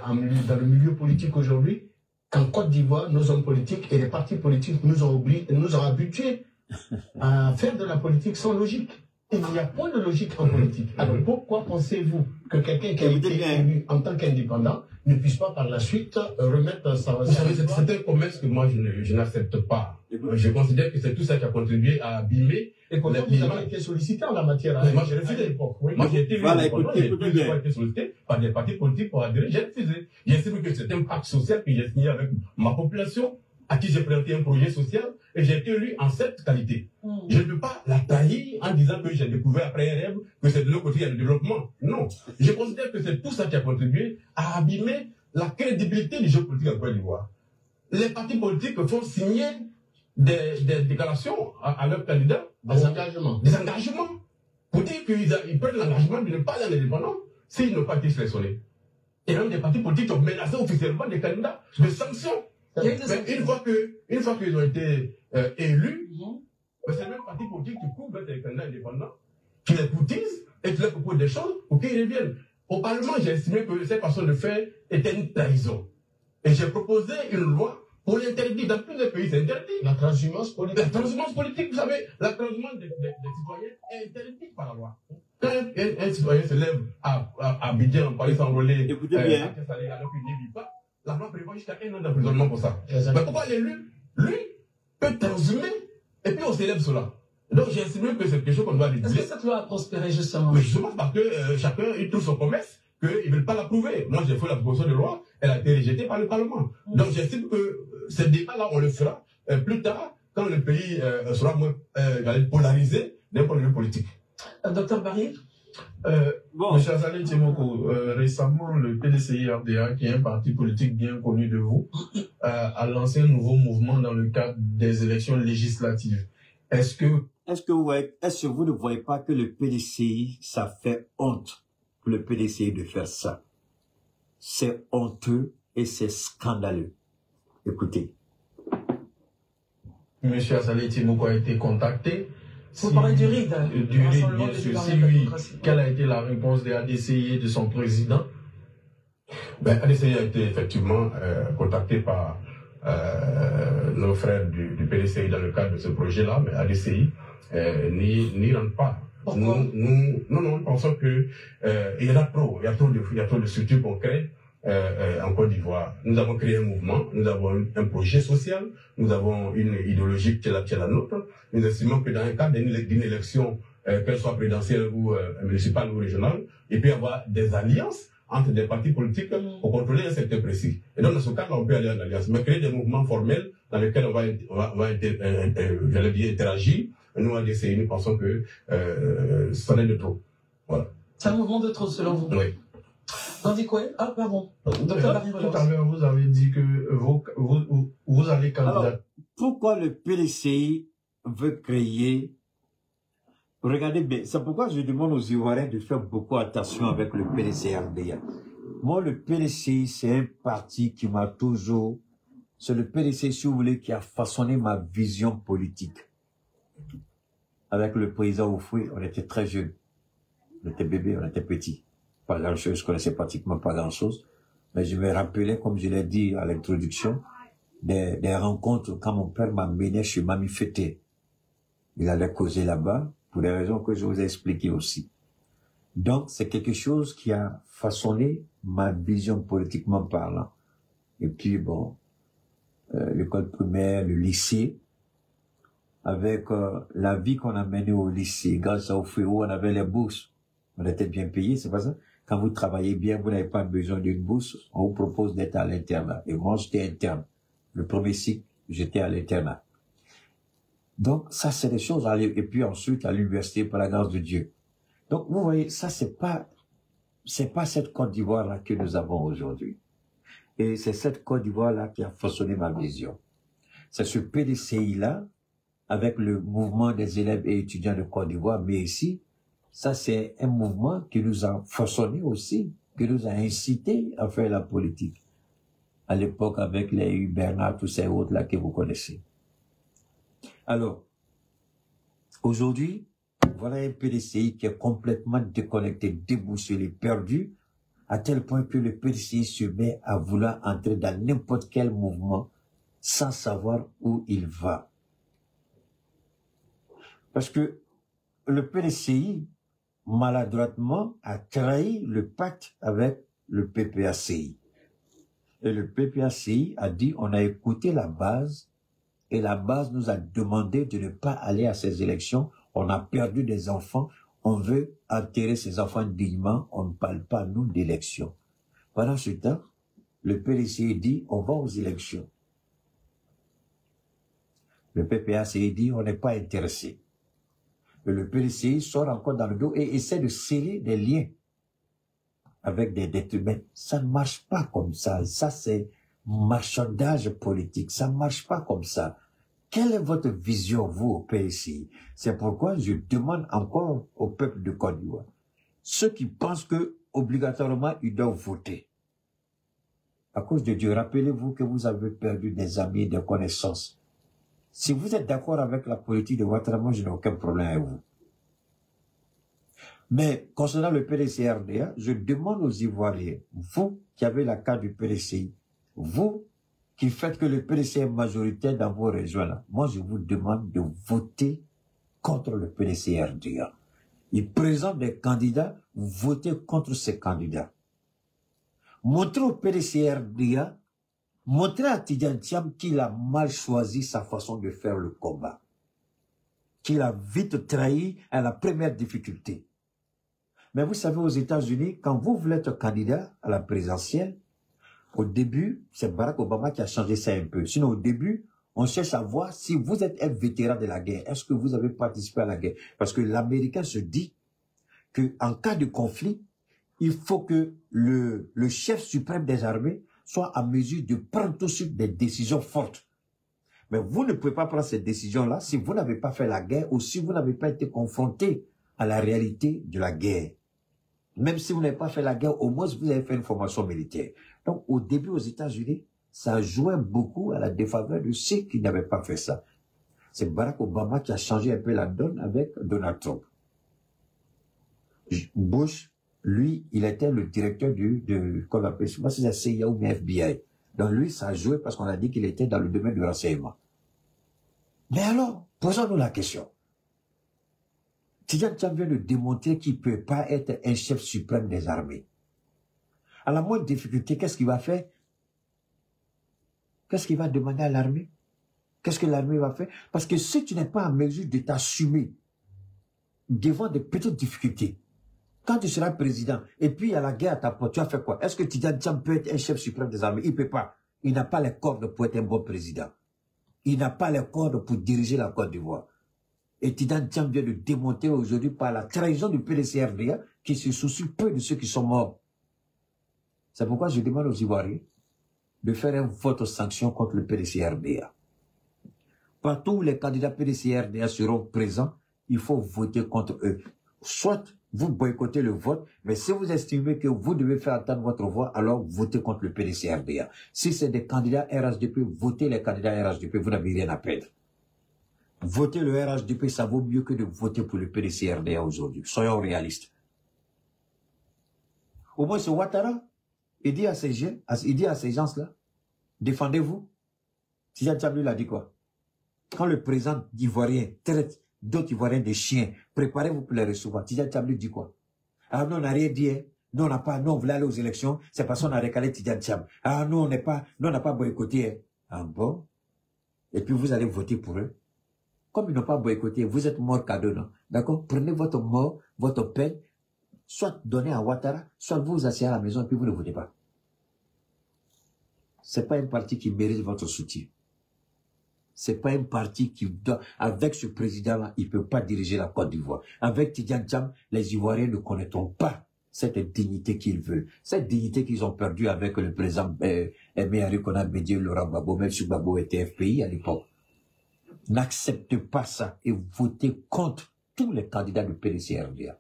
dans le milieu politique aujourd'hui, qu'en Côte d'Ivoire, nos hommes politiques et les partis politiques nous ont habitués à faire de la politique sans logique. Il n'y a point de logique en politique. Alors pourquoi pensez-vous que quelqu'un qui a été élu en tant qu'indépendant ne puisse pas par la suite remettre sa... Vous savez, c'est un commerce que moi je n'accepte pas. Je considère que c'est tout ça qui a contribué à abîmer. Et pourtant, vous avez été sollicité en la matière. Moi, j'ai refusé. Oui. Moi, j'ai été élu. Voilà, J'ai été sollicité par des partis politiques pour adhérer. J'ai refusé. J'ai estimé que c'est un pacte social que j'ai signé avec ma population, à qui j'ai présenté un projet social, et j'ai été élu en cette qualité. Je ne peux pas la trahir en disant que j'ai découvert après un rêve que c'est de l'autre côté qu'il y a le développement. Non. Je considère que c'est tout ça qui a contribué à abîmer la crédibilité du jeu politique en Côte d'Ivoire. Les partis politiques font signer des déclarations à leurs candidats. Des engagements. Des engagements. pour dire qu'ils prennent l'engagement de ne pas aller à l'indépendance s'ils n'ont pas été sélectionnés. Et même des partis politiques qui ont menacé officiellement des candidats de sanctions. Mais une fois qu'ils ont été élus, c'est le même parti politique qui couvre les candidats indépendants, qui les courtise et qui leur propose des choses pour qu'ils reviennent. Au Parlement, j'ai estimé que cette façon de faire était une trahison. Et j'ai proposé une loi pour l'interdire. Dans tous les pays, c'est interdit. La transhumance politique. La transhumance politique, vous savez, la transhumance des citoyens est interdite par la loi. Quand un citoyen se lève à Abidjan pour aller s'enrôler, écoutez bien, alors qu'il n'y vit pas, la loi prévoit jusqu'à 1 an d'emprisonnement pour ça. Mais pourquoi l'élu, lui, peut transhumer et puis on célèbre cela? Donc j'ai estimé que c'est quelque chose qu'on doit rédiger. Est-ce que cette loi a prospéré justement? Mais justement parce que chacun il trouve son commerce, qu'ils ne veulent pas l'approuver. Moi j'ai fait la proposition de loi, elle a été rejetée par le Parlement. Donc j'estime que ce débat-là, on le fera plus tard, quand le pays sera moins polarisé d'un point de vue politique. Docteur Barry? Bon, M. Azali Timoko, récemment, le PDCI-RDA, qui est un parti politique bien connu de vous, a lancé un nouveau mouvement dans le cadre des élections législatives. Est-ce que vous ne voyez pas que le PDCI, ça fait honte pour le PDCI de faire ça? C'est honteux et c'est scandaleux. Écoutez. M. Azali Timoko a été contacté. Vous parlez du RID. Du RID, bien sûr. Si oui, quelle a été la réponse de ADCI et de son président? Ben, ADCI a été effectivement contacté par nos frères du PDCI dans le cadre de ce projet-là, mais ADCI n'y rentre pas. Nous pensons que il y a trop de structures qu'on crée en Côte d'Ivoire. Nous avons créé un mouvement, nous avons un projet social, nous avons une idéologie qui est la nôtre. Nous estimons que dans le cadre d'une élection, qu'elle soit présidentielle ou municipale ou régionale, il peut y avoir des alliances entre des partis politiques pour contrôler un secteur précis. Et donc, dans ce cas-là, on peut aller en alliance, mais créer des mouvements formels dans lesquels on va interagir. Nous, à DCI, nous pensons que ça n'est de trop. Voilà. C'est un mouvement de trop, selon vous? Oui. Tandis quoi? Ah, pardon. Docteur Barry, tout à l'heure, vous avez dit que vous allez candidater. Alors, pourquoi le PDCI veut créer... Regardez bien, c'est pourquoi je demande aux Ivoiriens de faire beaucoup attention avec le PDCI-RDA. Moi, le PDCI, c'est un parti qui m'a toujours... C'est le PDCI, si vous voulez, qui a façonné ma vision politique. Avec le président Oufoué, on était très jeunes. On était bébés, on était petits. Pas grand-chose, je connaissais pratiquement pas grand-chose. Mais je me rappelais, comme je l'ai dit à l'introduction, des rencontres quand mon père m'amenait chez Mamie Fété. Il allait causer là-bas, pour des raisons que je vous ai expliquées aussi. Donc, c'est quelque chose qui a façonné ma vision politiquement parlant. Et puis, bon, l'école primaire, le lycée, avec la vie qu'on a menée au lycée, grâce au FEO, on avait les bourses. On était bien payés, c'est pas ça? Quand vous travaillez bien, vous n'avez pas besoin d'une bourse, on vous propose d'être à l'internat. Et moi, j'étais interne. Le premier cycle, j'étais à l'internat. Donc, ça, c'est des choses. Et puis ensuite, à l'université, par la grâce de Dieu. Donc, vous voyez, ça, c'est pas cette Côte d'Ivoire-là que nous avons aujourd'hui. Et c'est cette Côte d'Ivoire-là qui a façonné ma vision. C'est ce PDCI-là, avec le mouvement des élèves et étudiants de Côte d'Ivoire, mais ici, ça, c'est un mouvement qui nous a façonné aussi, qui nous a incité à faire la politique. À l'époque, avec les Hugh Bernard, tous ces autres-là que vous connaissez. Alors, aujourd'hui, voilà un PDCI qui est complètement déconnecté, déboussolé, perdu, à tel point que le PDCI se met à vouloir entrer dans n'importe quel mouvement sans savoir où il va. Parce que le PDCI, maladroitement, a trahi le pacte avec le PPACI. Et le PPACI a dit, on a écouté la base, et la base nous a demandé de ne pas aller à ces élections. On a perdu des enfants, on veut enterrer ces enfants dignement, on ne parle pas, nous, d'élections. Pendant ce temps, le PDCI dit, on va aux élections. Le PPACI dit, on n'est pas intéressé. Et le PDCI sort encore dans le dos et essaie de sceller des liens avec des êtres humains. Ça ne marche pas comme ça. Ça, c'est marchandage politique. Ça ne marche pas comme ça. Quelle est votre vision, vous, au PSI? C'est pourquoi je demande encore au peuple de Côte d'Ivoire, ceux qui pensent que obligatoirement ils doivent voter. À cause de Dieu, rappelez-vous que vous avez perdu des amis, des connaissances. Si vous êtes d'accord avec la politique de Ouattara, moi je n'ai aucun problème avec vous. Mais concernant le PDC-RDA, je demande aux Ivoiriens, vous qui avez la carte du PDCI, vous qui faites que le PDC est majoritaire dans vos régions-là, moi je vous demande de voter contre le PDC-RDA. Il présente des candidats, vous votez contre ces candidats. Montrez au PDC-RDA, montrez à Tidjane Thiam qu'il a mal choisi sa façon de faire le combat. Qu'il a vite trahi à la première difficulté. Mais vous savez, aux États-Unis, quand vous voulez être candidat à la présidentielle, au début, c'est Barack Obama qui a changé ça un peu. Sinon, au début, on cherche à voir si vous êtes un vétéran de la guerre. Est-ce que vous avez participé à la guerre? Parce que l'Américain se dit qu'en cas de conflit, il faut que le chef suprême des armées soit en mesure de prendre tout de suite des décisions fortes. Mais vous ne pouvez pas prendre ces décisions-là si vous n'avez pas fait la guerre ou si vous n'avez pas été confronté à la réalité de la guerre. Même si vous n'avez pas fait la guerre, au moins vous avez fait une formation militaire. Donc au début aux États-Unis, ça jouait beaucoup à la défaveur de ceux qui n'avaient pas fait ça. C'est Barack Obama qui a changé un peu la donne avec Donald Trump. Bush, lui, il était le directeur qu'on appelle, je sais pas si c'est CIA ou FBI. Donc lui, ça a joué parce qu'on a dit qu'il était dans le domaine du renseignement. Mais alors, posons-nous la question. Tidjane Thiam vient de démontrer qu'il ne peut pas être un chef suprême des armées. À la moindre difficulté, qu'est-ce qu'il va faire? Qu'est-ce qu'il va demander à l'armée? Qu'est-ce que l'armée va faire? Parce que si tu n'es pas en mesure de t'assumer devant des petites difficultés, quand tu seras président, et puis il y a la guerre à ta porte, tu as fait quoi? Est-ce que Tidjane Thiam peut être un chef suprême des armées? Il ne peut pas. Il n'a pas les cordes pour être un bon président. Il n'a pas les cordes pour diriger la Côte d'Ivoire. Et Tidjane Thiam vient de démonter aujourd'hui par la trahison du PDC-RDA qui se soucie peu de ceux qui sont morts. C'est pourquoi je demande aux Ivoiriens de faire un vote aux sanctions contre le PDC-RDA. Partout où les candidats PDC-RDA seront présents, il faut voter contre eux. Soit vous boycottez le vote, mais si vous estimez que vous devez faire entendre votre voix, alors votez contre le PDC-RDA. Si c'est des candidats RHDP, votez les candidats RHDP, vous n'avez rien à perdre. Voter le RHDP, ça vaut mieux que de voter pour le PDC-RDA aujourd'hui. Soyons réalistes. Au moins, ce Ouattara, il dit à ces jeunes, il dit à ces gens-là, défendez-vous. Tidjane Thiam lui a dit quoi? Quand le président ivoirien traite d'autres Ivoiriens des chiens, préparez-vous pour les recevoir. Tidjane Thiam lui dit quoi? Ah non, on n'a rien dit, hein. Non, on n'a pas, non, on voulait aller aux élections, c'est parce qu'on a récalé Tidjane Thiam. Ah non, on n'a pas boycotté, hein. Ah bon? Et puis vous allez voter pour eux. Comme ils n'ont pas boycotté, vous êtes mort cadeau, non? D'accord? Prenez votre mort, votre peine, soit donnez à Ouattara, soit vous vous asseyez à la maison et puis vous ne votez pas. C'est pas un parti qui mérite votre soutien. C'est pas un parti qui doit, avec ce président-là, il peut pas diriger la Côte d'Ivoire. Avec Tidjane Thiam, les Ivoiriens ne connaîtront pas cette dignité qu'ils veulent. Cette dignité qu'ils ont perdue avec le président Aimé Arikona Bédié, Laurent Gbagbo, même si Gbagbo était FPI à l'époque. N'acceptez pas ça et votez contre tous les candidats du PDC-RDA.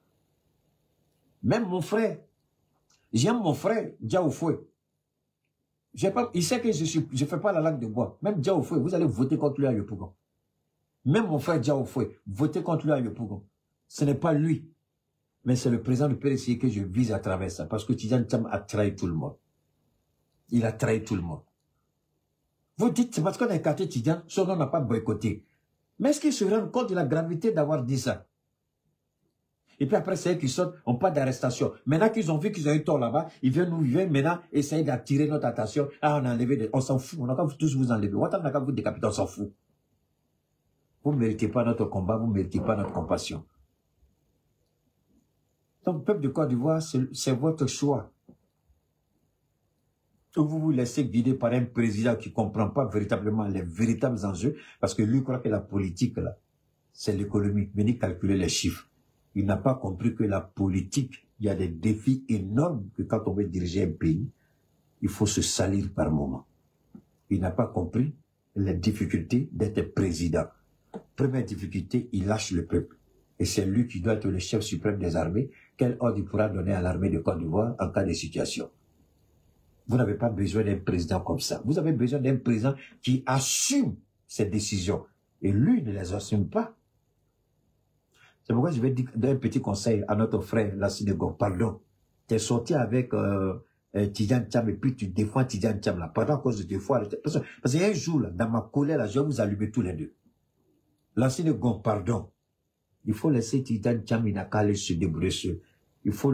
Même mon frère, j'aime mon frère, Diaoufoué. Il sait que je fais pas la langue de bois. Même Diaoufoué, vous allez voter contre lui à Yopougon. Même mon frère Diaoufoué, votez contre lui à Yopougon. Ce n'est pas lui, mais c'est le président du PDC que je vise à travers ça. Parce que Tidjane Thiam a trahi tout le monde. Il a trahi tout le monde. Vous dites, c'est parce qu'on a écarté Tidjane, son nom n'a pas boycotté. Mais est-ce qu'ils se rendent compte de la gravité d'avoir dit ça? Et puis après, c'est eux qui sortent, on parle d'arrestation. Maintenant qu'ils ont vu qu'ils ont eu tort là-bas, ils viennent maintenant essayer d'attirer notre attention. Ah, on a enlevé, on s'en fout, on n'a qu'à tous vous enlever. On n'a qu'à vous décapiter, on s'en fout. Vous ne méritez pas notre combat, vous ne méritez pas notre compassion. Donc, peuple de Côte d'Ivoire, c'est votre choix. Ou vous vous laissez guider par un président qui ne comprend pas véritablement les véritables enjeux, parce que lui croit que la politique, là, c'est l'économie. Venez calculer les chiffres. Il n'a pas compris que la politique, il y a des défis énormes que quand on veut diriger un pays, il faut se salir par moment. Il n'a pas compris la difficulté d'être président. Première difficulté, il lâche le peuple. Et c'est lui qui doit être le chef suprême des armées. Quel ordre il pourra donner à l'armée de Côte d'Ivoire en cas de situation? Vous n'avez pas besoin d'un président comme ça. Vous avez besoin d'un président qui assume ses décisions. Et lui ne les assume pas. C'est pourquoi je vais dire un petit conseil à notre frère, la synagogue. Pardon. Tu es sorti avec Tidjane Thiam et puis tu défends Tidjane Thiam là. Pendant cause de deux fois. Parce qu'il y a un jour, là, dans ma colère, là, je vais vous allumer tous les deux. La synagogue, pardon. Il faut laisser Tidjane Thiam, il n'a qu'à aller se débrouiller. Il faut,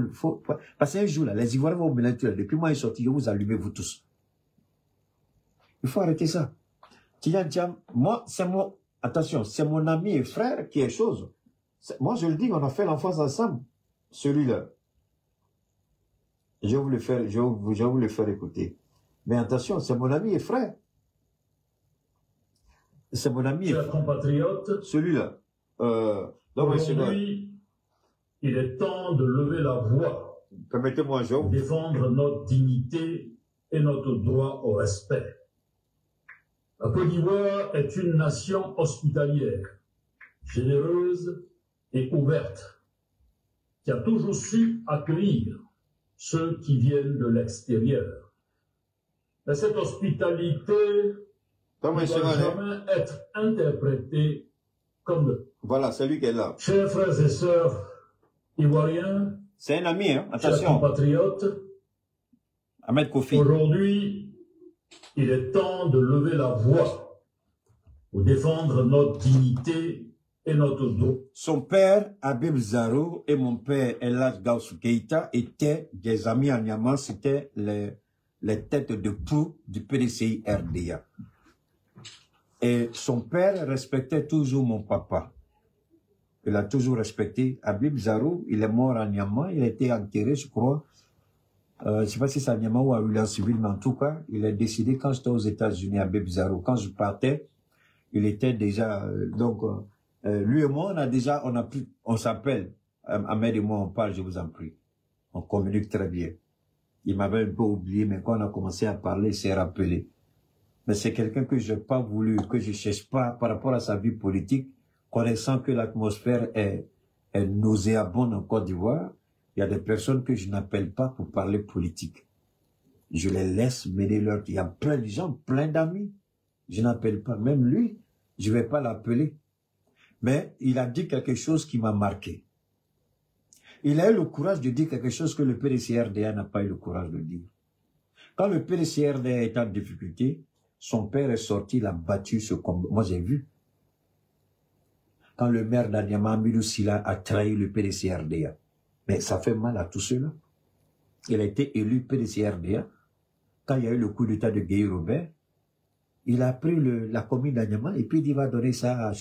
parce qu'un jour, là, les Ivoiriens vont me mélanger. Depuis moi, il est sorti, je vais vous allumer, vous tous. Il faut arrêter ça. Tidjane Thiam, moi, c'est mon, attention, c'est mon ami et frère qui est chose. Moi, je le dis, on a fait l'enfance ensemble. Celui-là. Je vais vous le faire, je vais vous le faire écouter. Mais attention, c'est mon ami et frère. C'est mon ami et frère. Compatriotes, celui-là. Aujourd'hui, il est temps de lever la voix. Permettez-moi, Joe. Défendre notre dignité et notre droit au respect. La Côte d'Ivoire est une nation hospitalière, généreuse et ouverte, qui a toujours su accueillir ceux qui viennent de l'extérieur. Mais cette hospitalité ne doit jamais être interprétée comme... Voilà, c'est lui qui est là. Chers frères et sœurs ivoiriens, c'est un ami, hein? Attention. Chers compatriotes, Ahmed Kofi. Aujourd'hui, il est temps de lever la voix pour défendre notre dignité et notre droit. Son père, Habib Zarou, et mon père, Elhadj Gaussou Keïta, étaient des amis à Niamey. C'était les têtes de proue du PDCI RDA. Et son père respectait toujours mon papa. Il a toujours respecté. Habib Zarou, il est mort à Niamey. Il a été enterré, je crois. Je ne sais pas si c'est à Niamey ou à William Civil, mais en tout cas, il est décédé quand j'étais aux États-Unis, Habib Zarou. Quand je partais, il était déjà... lui et moi, on s'appelle. Ahmed et moi, on parle, je vous en prie. On communique très bien. Il m'avait un peu oublié, mais quand on a commencé à parler, il s'est rappelé. Mais c'est quelqu'un que je n'ai pas voulu, que je ne cherche pas par rapport à sa vie politique, connaissant que l'atmosphère est nauséabonde en Côte d'Ivoire. Il y a des personnes que je n'appelle pas pour parler politique. Je les laisse mener leur... Il y a plein de gens, plein d'amis. Je n'appelle pas. Même lui, je ne vais pas l'appeler. Mais il a dit quelque chose qui m'a marqué. Il a eu le courage de dire quelque chose que le PDCRDA n'a pas eu le courage de dire. Quand le PDCRDA est en difficulté, son père est sorti, il a battu ce combat. Moi, j'ai vu. Quand le maire d'Aniama, Amidou Sila, a trahi le PDCRDA. Mais ça fait mal à tous ceux-là. Il a été élu PDCRDA. Quand il y a eu le coup d'état de Guy Robert, il a pris la commune d'Aniama et puis il va donner ça à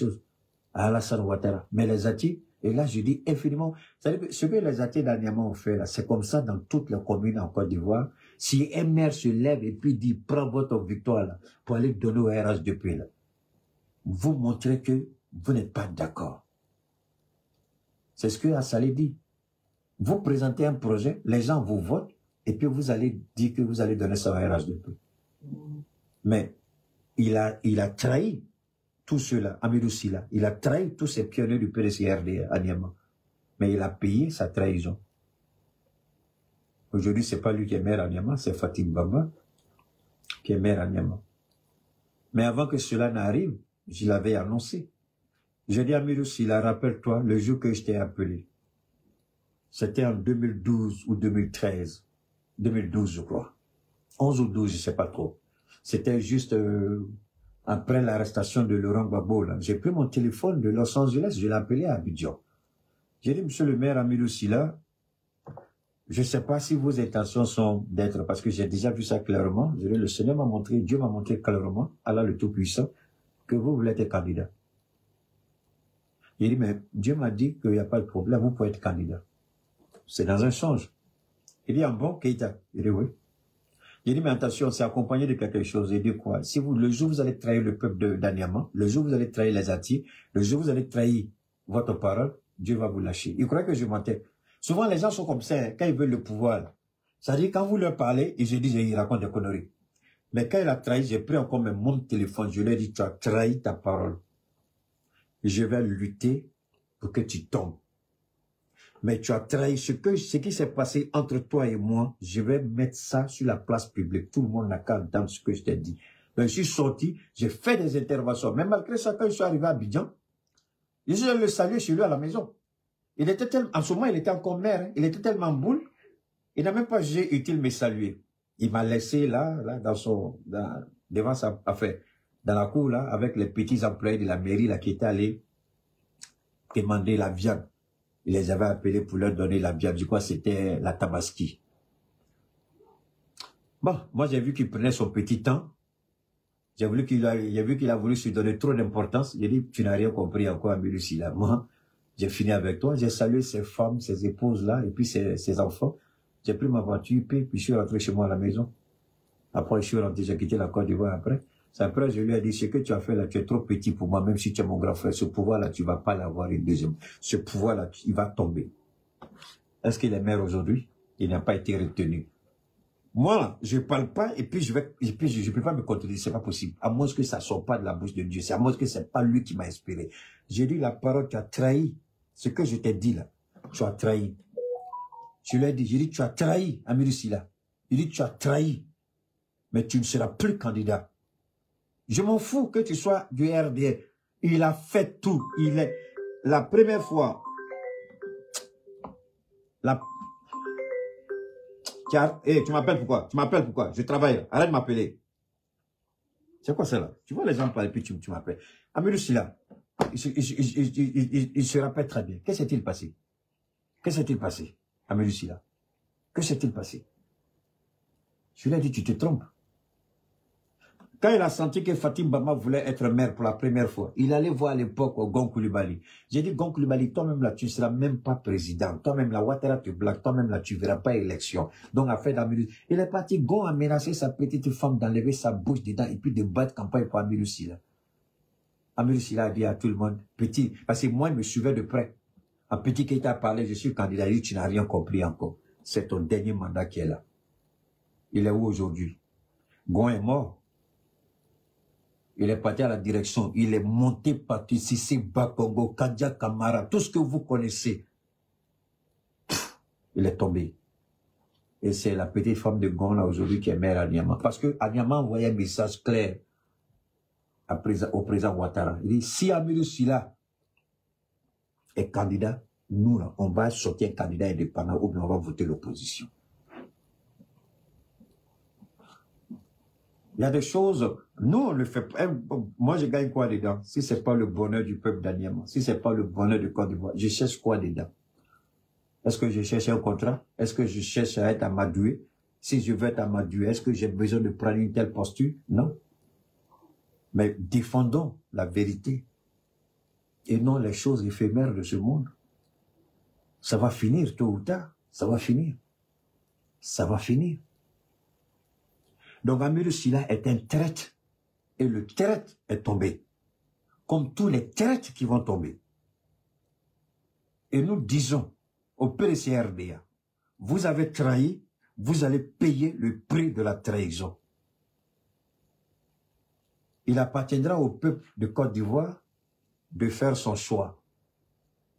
Alassane Ouattara. Mais les Atis, et là je dis infiniment, ce que les Atis d'Aniama ont fait là, c'est comme ça dans toutes les communes en Côte d'Ivoire. Si un maire se lève et puis dit, prends votre victoire là, pour aller donner au RH2P là, vous montrez que vous n'êtes pas d'accord. C'est ce que Assalé dit. Vous présentez un projet, les gens vous votent, et puis vous allez dire que vous allez donner ça au RH2P. Mais il a trahi tout cela, Amidou Sila. Il a trahi tous ces pionniers du PDCRD à Niamey. Mais il a payé sa trahison. Aujourd'hui, c'est pas lui qui est maire à Niamey, c'est Fatim Bamba qui est maire à Niamey. Mais avant que cela n'arrive, je l'avais annoncé. J'ai dit à Amidou Sila, rappelle-toi, le jour que je t'ai appelé. C'était en 2012 ou 2013. 2012, je crois. 11 ou 12, je sais pas trop. C'était juste après l'arrestation de Laurent Gbagbo. J'ai pris mon téléphone de Los Angeles, je l'ai appelé à Abidjan. J'ai dit, monsieur le maire Amidou Sila, je ne sais pas si vos intentions sont d'être, parce que j'ai déjà vu ça clairement. Le Seigneur m'a montré, Dieu m'a montré clairement, Allah le Tout-Puissant, que vous voulez être candidat. J'ai dit, mais Dieu m'a dit qu'il n'y a pas de problème, vous pouvez être candidat. C'est dans un songe. Il dit, bon, Keïta? Il dit, oui. J'ai dit, mais attention, c'est accompagné de quelque chose. Il dit quoi? Si vous, le jour où vous allez trahir le peuple d'Aniama, le jour où vous allez trahir les Atis, le jour où vous allez trahir votre parole, Dieu va vous lâcher. Il croit que je mentais. Souvent, les gens sont comme ça, quand ils veulent le pouvoir. C'est-à-dire, quand vous leur parlez, ils se disent, ils racontent des conneries. Mais quand il a trahi, j'ai pris encore mon téléphone. Je lui ai dit, tu as trahi ta parole. Je vais lutter pour que tu tombes. Mais tu as trahi ce qui s'est passé entre toi et moi. Je vais mettre ça sur la place publique. Tout le monde n'a qu'à entendre ce que je t'ai dit. Donc, je suis sorti, j'ai fait des interventions. Mais malgré ça, quand je suis arrivé à Abidjan, je suis allé le saluer chez lui à la maison. Il était tellement, en ce moment, il était encore maire. Hein. Il était tellement boule. Il n'a même pas jugé utile me saluer. Il m'a laissé là, devant sa affaire, dans la cour là, avec les petits employés de la mairie là qui étaient allés demander la viande. Il les avait appelés pour leur donner la viande. Je crois que c'était la tabaski. Bon, moi j'ai vu qu'il prenait son petit temps. J'ai vu qu'il a voulu se donner trop d'importance. J'ai dit, tu n'as rien compris encore, Amélie là. Moi, j'ai fini avec toi. J'ai salué ses femmes, ses épouses là, et puis ses enfants. J'ai pris ma voiture, puis je suis rentré chez moi à la maison. Après, je suis rentré, j'ai quitté la Côte d'Ivoire après. Après, je lui ai dit, ce que tu as fait là, tu es trop petit pour moi, même si tu es mon grand frère. Ce pouvoir-là, tu vas pas l'avoir une deuxième. Ce pouvoir-là, il va tomber. Est-ce qu'il est maire aujourd'hui? Il n'a pas été retenu. Moi, je parle pas, et puis je peux pas me contrôler, c'est pas possible. À moins que ça sorte pas de la bouche de Dieu. C'est à moins que c'est pas lui qui m'a inspiré. J'ai dit la parole, tu as trahi. Ce que je t'ai dit là, tu as trahi. Je lui ai dit, j'ai dit, tu as trahi, Amélie Silla. Il dit, tu as trahi. Mais tu ne seras plus candidat. Je m'en fous que tu sois du RDR. Il a fait tout. Il est, la première fois, tu m'appelles pourquoi? Tu m'appelles pourquoi? Je travaille. Arrête de m'appeler. C'est quoi ça là? Tu vois les gens parler, puis tu m'appelles. Amélie Silla, il se rappelle très bien. Qu'est-ce s'est-il passé? Qu'est-ce s'est-il passé? Amélie Silla, que s'est-il passé? Je lui ai dit, tu te trompes. Quand il a senti que Fatim Bama voulait être maire pour la première fois, il allait voir à l'époque Gon Coulibaly. J'ai dit, Gon Coulibaly, toi-même là, tu ne seras même pas président. Toi-même là, Ouattara te blague. Toi-même là, tu ne verras pas élection. Donc, affaire d'Amélie. Il est parti, Gon a menacé sa petite femme d'enlever sa bouche dedans et puis de battre campagne pour Amélie Silla. Amélie Silla a dit à tout le monde, petit, parce que moi, il me suivait de près. Un petit qui t'a parlé, je suis candidat, il dit, tu n'as rien compris encore. C'est ton dernier mandat qui est là. Il est où aujourd'hui? Gon est mort. Il est parti à la direction. Il est monté parti Sissi Bakongo, Kadia Kamara, tout ce que vous connaissez. Il est tombé. Et c'est la petite femme de Gon là aujourd'hui qui est maire à Niamey. Parce que Niamey envoyait un message clair au président Ouattara. Il dit, si Amélie Silla est candidat, nous là, on va sortir un candidat indépendant ou bien on va voter l'opposition. Il y a des choses, nous on le fait pas. Moi je gagne quoi dedans? Si c'est pas le bonheur du peuple d'Aniama, si c'est pas le bonheur de Côte d'Ivoire, je cherche quoi dedans? Est-ce que je cherche un contrat? Est-ce que je cherche à être amadoué? Si je veux être amadoué, est-ce que j'ai besoin de prendre une telle posture? Non. Mais défendons la vérité et non les choses éphémères de ce monde. Ça va finir tôt ou tard. Ça va finir. Ça va finir. Donc Amélie Silla est un traître. Et le traître est tombé. Comme tous les traîtres qui vont tomber. Et nous disons au PDC-RDA, vous avez trahi, vous allez payer le prix de la trahison. Il appartiendra au peuple de Côte d'Ivoire de faire son choix.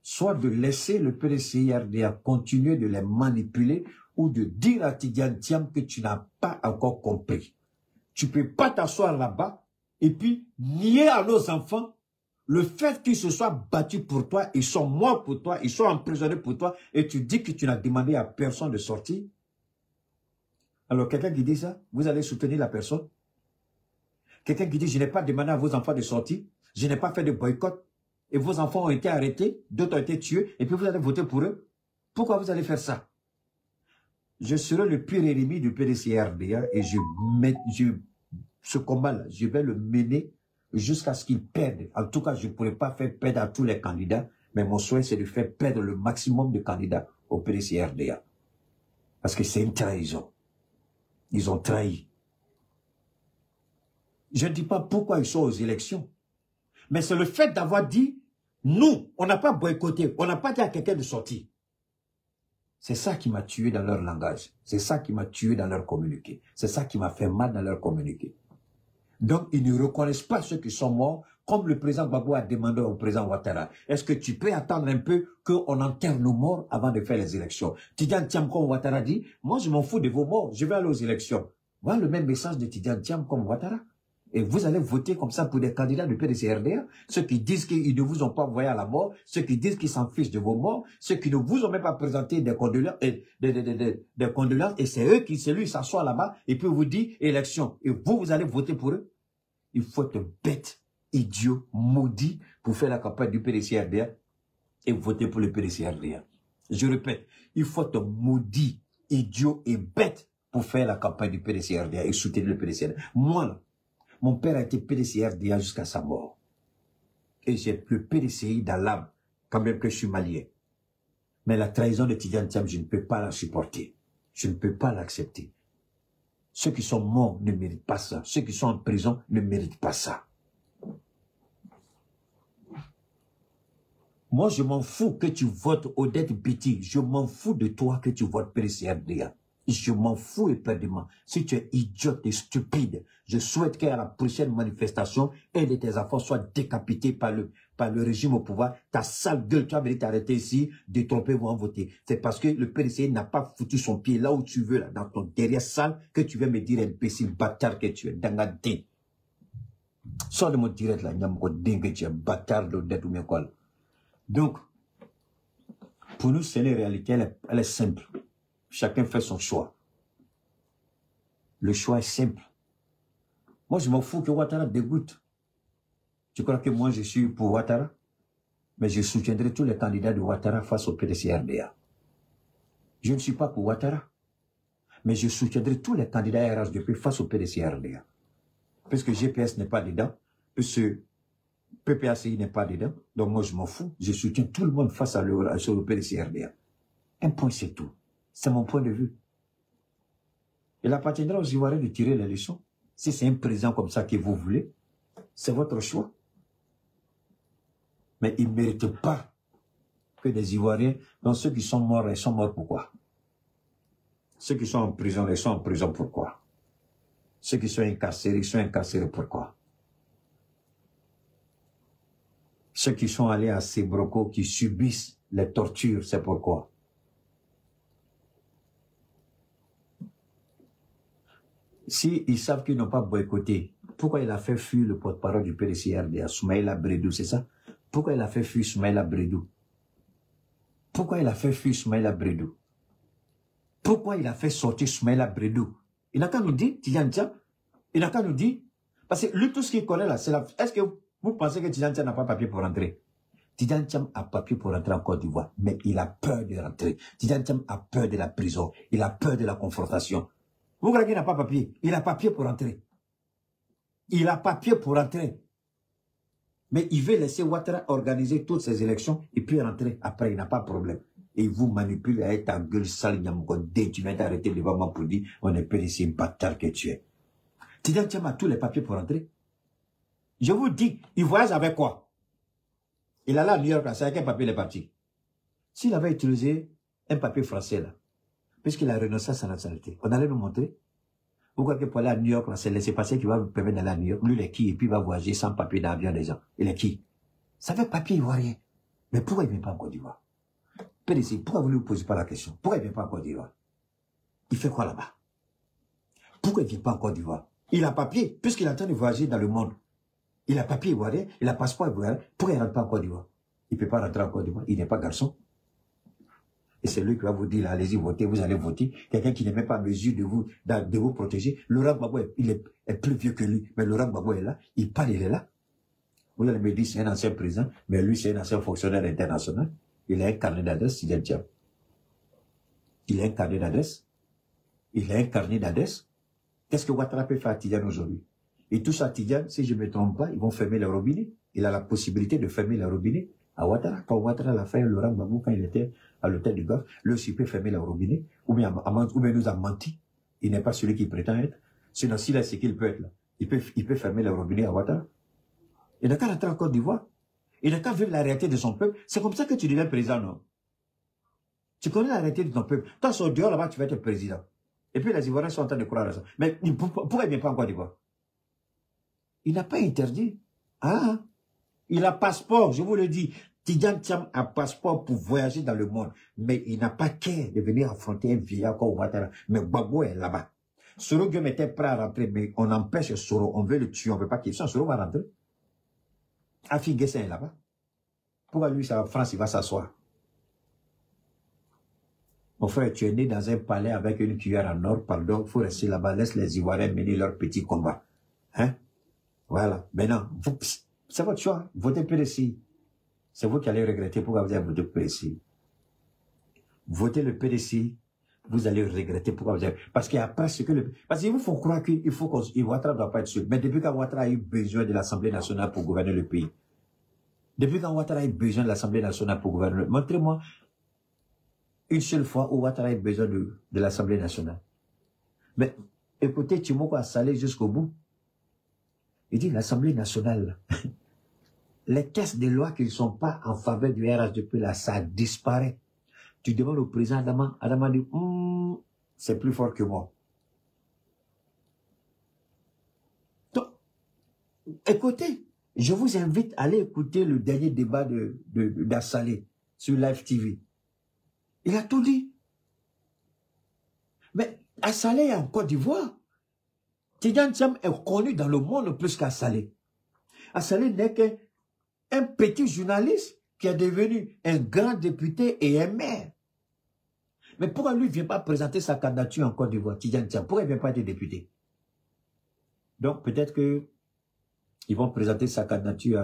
Soit de laisser le PDC-RDA continuer de les manipuler ou de dire à Tidiane Thiam que tu n'as pas encore compris. Tu ne peux pas t'asseoir là-bas et puis nier à nos enfants le fait qu'ils se soient battus pour toi, ils sont morts pour toi, ils sont emprisonnés pour toi et tu dis que tu n'as demandé à personne de sortir. Alors quelqu'un qui dit ça, vous allez soutenir la personne. Quelqu'un qui dit je n'ai pas demandé à vos enfants de sortir, je n'ai pas fait de boycott et vos enfants ont été arrêtés, d'autres ont été tués et puis vous allez voter pour eux. Pourquoi vous allez faire ça? Je serai le pire ennemi du PDC-RDA et ce combat-là, je vais le mener jusqu'à ce qu'il perde. En tout cas, je ne pourrai pas faire perdre à tous les candidats, mais mon souhait, c'est de faire perdre le maximum de candidats au PDC-RDA. Parce que c'est une trahison. Ils ont trahi. Je ne dis pas pourquoi ils sont aux élections, mais c'est le fait d'avoir dit, nous, on n'a pas boycotté, on n'a pas dit à quelqu'un de sortir. C'est ça qui m'a tué dans leur langage. C'est ça qui m'a tué dans leur communiqué. C'est ça qui m'a fait mal dans leur communiqué. Donc, ils ne reconnaissent pas ceux qui sont morts, comme le président Gbagbo a demandé au président Ouattara. Est-ce que tu peux attendre un peu qu'on enterre nos morts avant de faire les élections? Tidjane Thiam, comme Ouattara dit, moi je m'en fous de vos morts, je vais aller aux élections. Voilà le même message de Tidjane Thiam comme Ouattara. Et vous allez voter comme ça pour des candidats du PDC-RDA, ceux qui disent qu'ils ne vous ont pas envoyé à la mort, ceux qui disent qu'ils s'en fichent de vos morts, ceux qui ne vous ont même pas présenté des condoléances, des condoléances, et c'est eux qui, c'est lui, s'assoit là-bas, et puis vous dit élection. Et vous allez voter pour eux. Il faut être bête, idiot, maudit pour faire la campagne du PDC-RDA et voter pour le PDC-RDA. Je répète, il faut être maudit, idiot et bête pour faire la campagne du PDC-RDA et soutenir le PDC-RDA. Moi, là, mon père a été PDC-RDA jusqu'à sa mort. Et j'ai le PDCI dans l'âme, quand même que je suis malien. Mais la trahison de Tidjane Thiam, je ne peux pas la supporter. Je ne peux pas l'accepter. Ceux qui sont morts ne méritent pas ça. Ceux qui sont en prison ne méritent pas ça. Moi, je m'en fous que tu votes Odette Biti. Je m'en fous de toi que tu votes PDC-RDA. Je m'en fous éperdument. Si tu es idiote et stupide, je souhaite qu'à la prochaine manifestation, un de tes enfants soit décapité par le régime au pouvoir. Ta sale gueule, tu as venu t'arrêter ici, détrompez-vous en voter. C'est parce que le PDC n'a pas foutu son pied là où tu veux, là, dans ton derrière salle, que tu veux me dire imbécile, bâtard que tu es, dangadé. Sors de mon direct là, nyamko dingue que tu es, bâtard d'Odette ou bien quoi. Donc, pour nous, c'est une réalité, elle est simple. Chacun fait son choix. Le choix est simple. Moi, je m'en fous que Ouattara dégoûte. Tu crois que moi, je suis pour Ouattara? Mais je soutiendrai tous les candidats de Ouattara face au PDC-RDA. Je ne suis pas pour Ouattara. Mais je soutiendrai tous les candidats RHDP face au PDC-RDA. Puisque GPS n'est pas dedans, puisque PPACI n'est pas dedans, donc moi, je m'en fous. Je soutiens tout le monde face au PDC-RDA. Un point, c'est tout. C'est mon point de vue. Il appartiendra aux Ivoiriens de tirer les leçons. Si c'est un président comme ça que vous voulez, c'est votre choix. Mais il ne mérite pas que des Ivoiriens, donc ceux qui sont morts, ils sont morts pourquoi? Ceux qui sont en prison, ils sont en prison pourquoi? Ceux qui sont incarcérés, ils sont incarcérés pourquoi? Ceux qui sont allés à Sébroko, qui subissent les tortures, c'est pourquoi? S'ils savent qu'ils n'ont pas boycotté, pourquoi il a fait fuir le porte-parole du PDC-RDA, Soumaïla Bredou, c'est ça? Pourquoi il a fait fuir Soumaïla Bredou? Pourquoi il a fait fuir Soumaïla Bredou? Pourquoi il a fait sortir Soumaïla Bredou? Il n'a qu'à nous dire, Tidjane Thiam, il n'a qu'à nous dire, parce que lui, tout ce qu'il connaît là, c'est la... Est-ce que vous pensez que Tidjane Thiam n'a pas papier pour rentrer? Tidjane Thiam a papier pour rentrer en Côte d'Ivoire, mais il a peur de rentrer. Tidjane Thiam a peur de la prison, il a peur de la confrontation. Vous croyez qu'il n'a pas papier? Il a papier pour rentrer. Il a papier pour rentrer. Mais il veut laisser Ouattara organiser toutes ces élections et puis rentrer. Après, il n'a pas de problème. Et il vous manipule avec ta gueule sale, dès tu viens t'arrêter devant moi pour dire on est PDC, bâtard que tu es. Tidjane Thiam a tous les papiers pour rentrer. Je vous dis, il voyage avec quoi? Il allait à New York, c'est avec quel papier il est parti? S'il avait utilisé un papier français là, puisqu'il a renoncé à sa nationalité, on allait nous montrer. Vous croyez que pour aller à New York, c'est laissez-passer qui va vous permettre d'aller à New York. Lui, il est qui? Et puis il va voyager sans papier d'avion des gens. Il est qui? Ça fait papier ivoirien. Mais pourquoi il ne vient pas en Côte d'Ivoire? PDC, pourquoi vous ne lui posez pas la question? Pourquoi il ne vient pas en Côte d'Ivoire? Il fait quoi là-bas? Pourquoi il ne vient pas en Côte d'Ivoire? Il a papier, puisqu'il est en train de voyager dans le monde. Il a papier ivoirien, il a passeport ivoirien. Pourquoi il ne rentre pas en Côte d'Ivoire? Il ne peut pas rentrer en Côte d'Ivoire. Il n'est pas garçon. Et c'est lui qui va vous dire, allez-y voter, vous allez voter. Quelqu'un qui n'est même pas en mesure de vous protéger. Laurent Gbagbo, il est plus vieux que lui. Mais Laurent Gbagbo est là. Il parle, il est là. Vous allez me dire, c'est un ancien président. Mais lui, c'est un ancien fonctionnaire international. Il a un carnet d'adresse, Tidjane Thiam. Il a un carnet d'adresse. Il a un carnet d'adresse. Qu'est-ce que Ouattara peut faire à Tidjane aujourd'hui? Et tout ça, Tidjane, si je ne me trompe pas, ils vont fermer le robinet. Il a la possibilité de fermer le robinet à Ouattara. Quand Ouattara l'a fait, Laurent Gbagbo, quand il était à l'hôtel du Golfe, lui aussi peut fermer le robinet, ou bien nous a menti. Il n'est pas celui qui prétend être. Sinon, s'il est ce qu'il peut être là, il peut fermer le robinet à Ouattara. Il n'a qu'à rentrer en Côte d'Ivoire. Il n'a qu'à vivre la réalité de son peuple. C'est comme ça que tu deviens président, non? Tu connais la réalité de ton peuple. Toi, sur dehors là-bas, tu vas être président. Et puis les Ivoiriens sont en train de croire à ça. Mais pourquoi il ne vient pas en Côte d'Ivoire? Il n'a pas interdit. Ah, il a passeport, je vous le dis. Tidjane Thiam a passeport pour voyager dans le monde. Mais il n'a pas qu'à de venir affronter un vieillard comme Ouattara. Mais Gbagbo est là-bas. Soro Guillaume était prêt à rentrer, mais on empêche Soro. On veut le tuer, on ne veut pas qu'il soit. Soro va rentrer. Afi Guessin est là-bas. Pourquoi lui, c'est en France, il va s'asseoir? Mon frère, tu es né dans un palais avec une cuillère en or, pardon, il faut rester là-bas, laisse les Ivoiriens mener leur petit combat. Hein? Voilà. Maintenant, c'est votre choix. Votez PDC. C'est vous qui allez regretter pourquoi vous avez voté PDC. Votez le PDC, vous allez regretter pourquoi vous avez... Parce qu'après, ce que le... Parce qu'il vous faut croire qu'il faut qu'Ouattara ne doit pas être sûr. Mais depuis qu'Ouattara a eu besoin de l'Assemblée nationale pour gouverner le pays, depuis qu'Ouattara a eu besoin de l'Assemblée nationale pour gouverner le pays, montrez-moi une seule fois où Ouattara a eu besoin de l'Assemblée nationale. Mais écoutez, Timoko a salé jusqu'au bout. Il dit l'Assemblée nationale, les textes de loi qui ne sont pas en faveur du RHDP, là, ça disparaît. Tu demandes au président Adama, Adama dit, c'est plus fort que moi. Donc, écoutez, je vous invite à aller écouter le dernier débat d'Assalé sur Live TV. Il a tout dit. Mais Assalé est en Côte d'Ivoire. Tidjane Thiam est connu dans le monde plus qu'Assalé. Assalé n'est qu'un petit journaliste qui est devenu un grand député et un maire. Mais pourquoi lui ne vient pas présenter sa candidature en Côte d'Ivoire, Tidjane Thiam? Pourquoi il ne vient pas être député? Donc peut-être que ils vont présenter sa candidature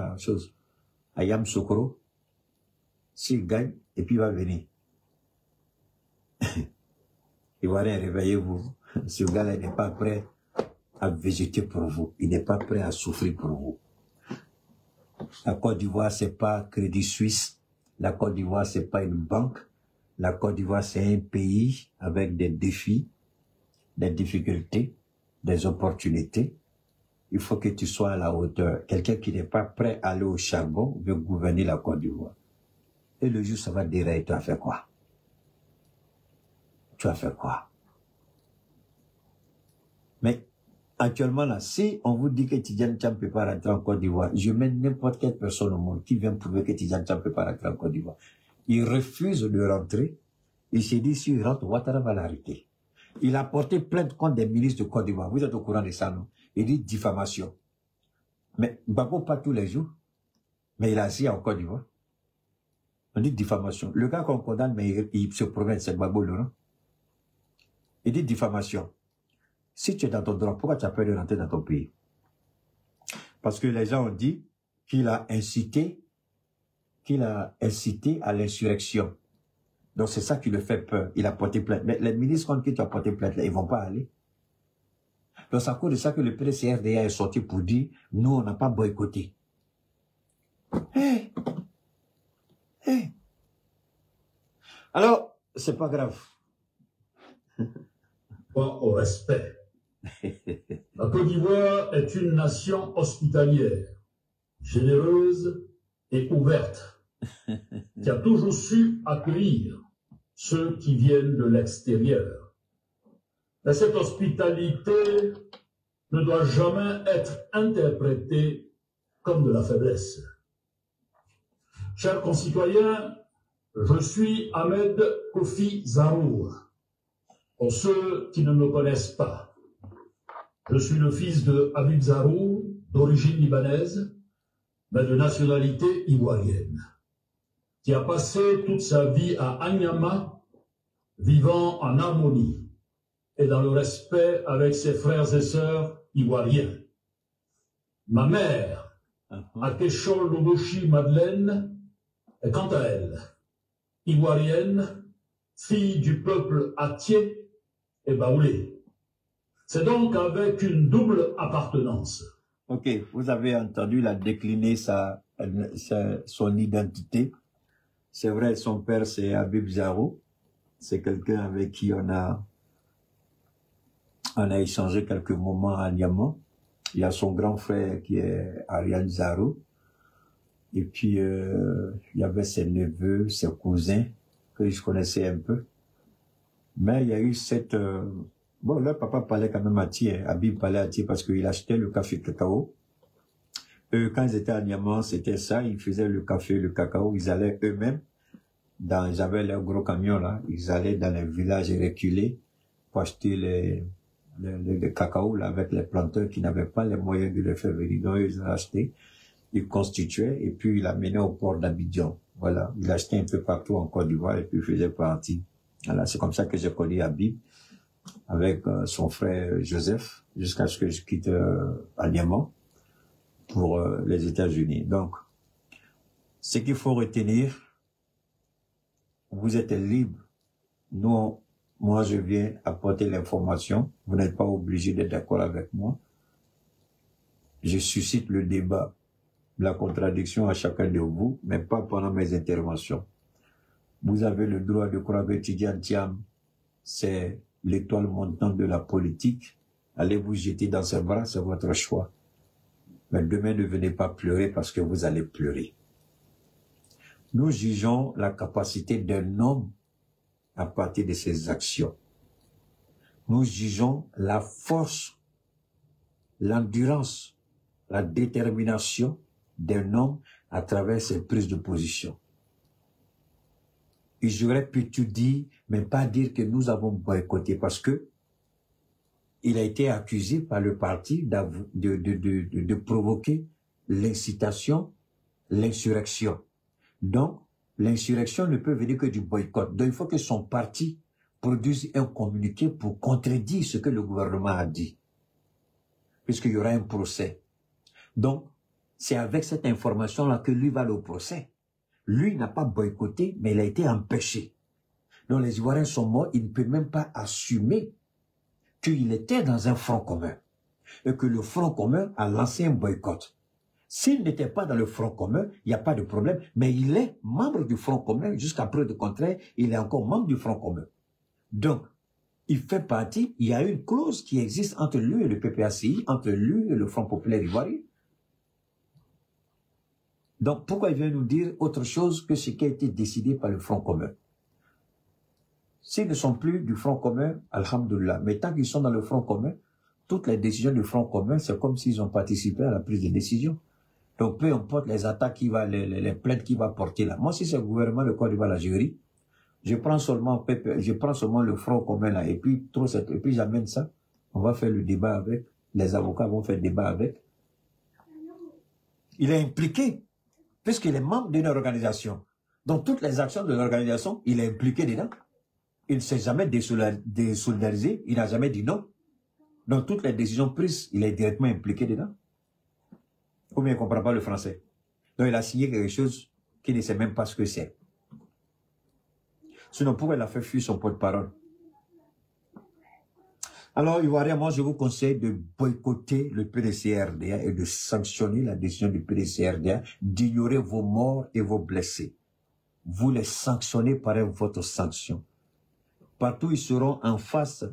à Yam Sokoro. S'il gagne, et puis il va venir. Ivoirien, réveillez-vous. Ce gars-là n'est pas prêt à végéter pour vous. Il n'est pas prêt à souffrir pour vous. La Côte d'Ivoire, c'est pas Crédit Suisse. La Côte d'Ivoire, c'est pas une banque. La Côte d'Ivoire, c'est un pays avec des défis, des difficultés, des opportunités. Il faut que tu sois à la hauteur. Quelqu'un qui n'est pas prêt à aller au charbon veut gouverner la Côte d'Ivoire. Et le jour, ça va dérailler. Tu as fait quoi? Tu as fait quoi? Mais actuellement, là, si on vous dit que Tidjane Thiam ne peut pas rentrer en Côte d'Ivoire, je mets n'importe quelle personne au monde qui vient prouver que Tidjane Thiam ne peut pas rentrer en Côte d'Ivoire. Il refuse de rentrer. Il s'est dit, s'il rentre, Ouattara va l'arrêter. Il a porté plainte contre des ministres de Côte d'Ivoire. Vous êtes au courant de ça, non? Il dit diffamation. Mais Gbagbo, pas tous les jours. Mais il a assis en Côte d'Ivoire. On dit diffamation. Le gars qu'on condamne, mais il se promène, c'est Gbagbo, non? Il dit diffamation. Si tu es dans ton droit, pourquoi tu as peur de rentrer dans ton pays? Parce que les gens ont dit qu'il a incité à l'insurrection. Donc c'est ça qui le fait peur. Il a porté plainte. Mais les ministres contre qui tu as porté plainte, là, ils ne vont pas aller. Donc c'est à cause de ça que le PDC-RDA est sorti pour dire, nous, on n'a pas boycotté. Hey. Hey. Alors, c'est pas grave. Au respect. La Côte d'Ivoire est une nation hospitalière, généreuse et ouverte, qui a toujours su accueillir ceux qui viennent de l'extérieur. Mais cette hospitalité ne doit jamais être interprétée comme de la faiblesse. Chers concitoyens, je suis Ahmed Kofi Zarour. Pour ceux qui ne me connaissent pas, je suis le fils de Habib Zarour, d'origine libanaise, mais de nationalité ivoirienne, qui a passé toute sa vie à Anyama, vivant en harmonie et dans le respect avec ses frères et sœurs ivoiriens. Ma mère, Akeshol Loboshi Madeleine, est quant à elle, ivoirienne, fille du peuple Atié et Baoulé. C'est donc avec une double appartenance. Ok, vous avez entendu la décliner son identité. C'est vrai, son père c'est Habib Zarour. C'est quelqu'un avec qui on a échangé quelques moments à Niamey. Il y a son grand frère qui est Ariane Zarour. Et puis, il y avait ses neveux, ses cousins, que je connaissais un peu. Mais il y a eu cette... Bon, leur papa parlait quand même à Thiers, Habib parlait à Thiers parce qu'il achetait le café cacao. Eux, quand ils étaient à Niamey, c'était ça, ils faisaient le café, le cacao, ils allaient eux-mêmes, ils avaient leurs gros camions là, ils allaient dans les villages reculés pour acheter les cacao là, avec les planteurs qui n'avaient pas les moyens de les faire venir. Donc ils ont acheté, ils constituaient et puis ils l'amenaient au port d'Abidjan. Voilà, ils l'achetaient un peu partout en Côte d'Ivoire et puis ils faisaient partie. Voilà, c'est comme ça que j'ai connu Habib avec son frère Joseph jusqu'à ce que je quitte à Niamey pour les États-Unis. Donc, ce qu'il faut retenir, vous êtes libre. Nous, moi, je viens apporter l'information. Vous n'êtes pas obligé d'être d'accord avec moi. Je suscite le débat, la contradiction à chacun de vous, mais pas pendant mes interventions. Vous avez le droit de croire que Tidjane Thiam, c'est l'étoile montante de la politique. Allez vous jeter dans ses bras, c'est votre choix. Mais demain, ne venez pas pleurer parce que vous allez pleurer. Nous jugeons la capacité d'un homme à partir de ses actions. Nous jugeons la force, l'endurance, la détermination d'un homme à travers ses prises de position. Et j'aurais pu tout dire, mais pas dire que nous avons boycotté parce que il a été accusé par le parti de provoquer l'incitation, l'insurrection. Donc, l'insurrection ne peut venir que du boycott. Donc, il faut que son parti produise un communiqué pour contredire ce que le gouvernement a dit. Puisqu'il y aura un procès. Donc, c'est avec cette information-là que lui va au procès. Lui n'a pas boycotté, mais il a été empêché. Donc, les Ivoiriens sont morts, il ne peut même pas assumer qu'il était dans un front commun. Et que le front commun a lancé un boycott. S'il n'était pas dans le front commun, il n'y a pas de problème. Mais il est membre du front commun. Jusqu'à preuve de contraire, il est encore membre du front commun. Donc, il fait partie, il y a une clause qui existe entre lui et le PPACI, entre lui et le Front populaire ivoirien. Donc, pourquoi il vient nous dire autre chose que ce qui a été décidé par le Front commun? S'ils ne sont plus du Front commun, alhamdoulilah. Mais tant qu'ils sont dans le Front commun, toutes les décisions du Front commun, c'est comme s'ils ont participé à la prise de décision. Donc, peu importe les attaques qui va, les plaintes qu'il va porter là. Moi, si c'est le gouvernement de Côte d'Ivoire, la jury, je prends seulement le Front commun là, et puis j'amène ça. On va faire le débat avec. Les avocats vont faire le débat avec. Il est impliqué, puisqu'il est membre d'une organisation. Dans toutes les actions de l'organisation, il est impliqué dedans. Il ne s'est jamais désolidarisé, il n'a jamais dit non. Dans toutes les décisions prises, il est directement impliqué dedans. Ou bien il ne comprend pas le français. Donc il a signé quelque chose qu'il ne sait même pas ce que c'est. Sinon, pourquoi il a fait fuir son porte-parole? Alors, Ivoirien, moi, je vous conseille de boycotter le PDCRDA et de sanctionner la décision du PDCRDA, d'ignorer vos morts et vos blessés. Vous les sanctionnez par votre sanction. Partout, ils seront en face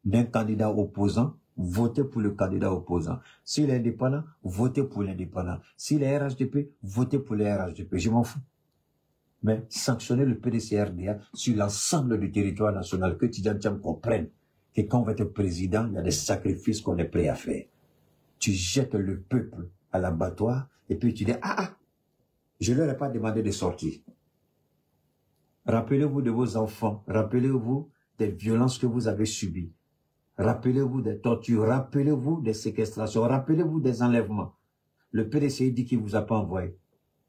d'un candidat opposant, votez pour le candidat opposant. S'il est indépendant, votez pour l'indépendant. S'il est RHDP, votez pour les RHDP. Je m'en fous. Mais sanctionner le PDCRDA sur l'ensemble du territoire national, que Tidjane Thiam comprenne que quand on va être président, il y a des sacrifices qu'on est prêt à faire. Tu jettes le peuple à l'abattoir et puis tu dis, je ne leur ai pas demandé de sortir. Rappelez-vous de vos enfants, rappelez-vous des violences que vous avez subies, rappelez-vous des tortures, rappelez-vous des séquestrations, rappelez-vous des enlèvements. Le PDCI dit qu'il ne vous a pas envoyé.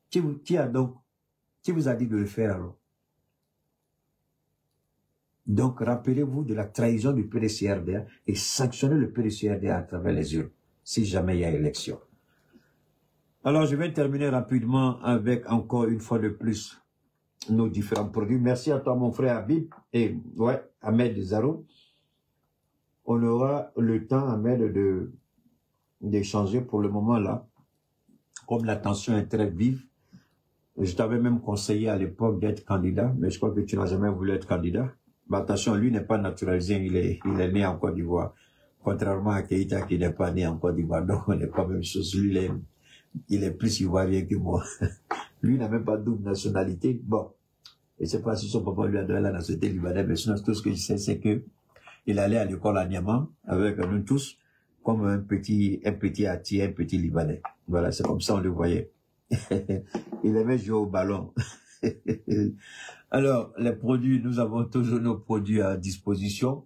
Qui vous a dit de le faire alors? Donc, rappelez-vous de la trahison du PDCRDA et sanctionnez le PDCRDA à travers les urnes, si jamais il y a élection. Alors, je vais terminer rapidement avec, encore une fois de plus, nos différents produits. Merci à toi, mon frère Habib, et Ahmed Zaro. On aura le temps, Ahmed, d'échanger pour le moment là. Comme la tension est très vive, je t'avais même conseillé à l'époque d'être candidat, mais je crois que tu n'as jamais voulu être candidat. Mais attention, lui n'est pas naturalisé, il est né en Côte d'Ivoire. Contrairement à Keïta qui n'est pas né en Côte d'Ivoire, donc on n'est pas la même chose. Lui, il est plus ivoirien que moi. Lui n'a même pas double nationalité. Bon, Je ne sais pas si son papa lui a donné la nationalité libanaise, mais sinon, tout ce que je sais, c'est que il allait à l'école à Niamey avec nous tous, comme un petit Hatti, un petit Libanais. Voilà, c'est comme ça on le voyait. Il aimait jouer au ballon. Alors, les produits, nous avons toujours nos produits à disposition.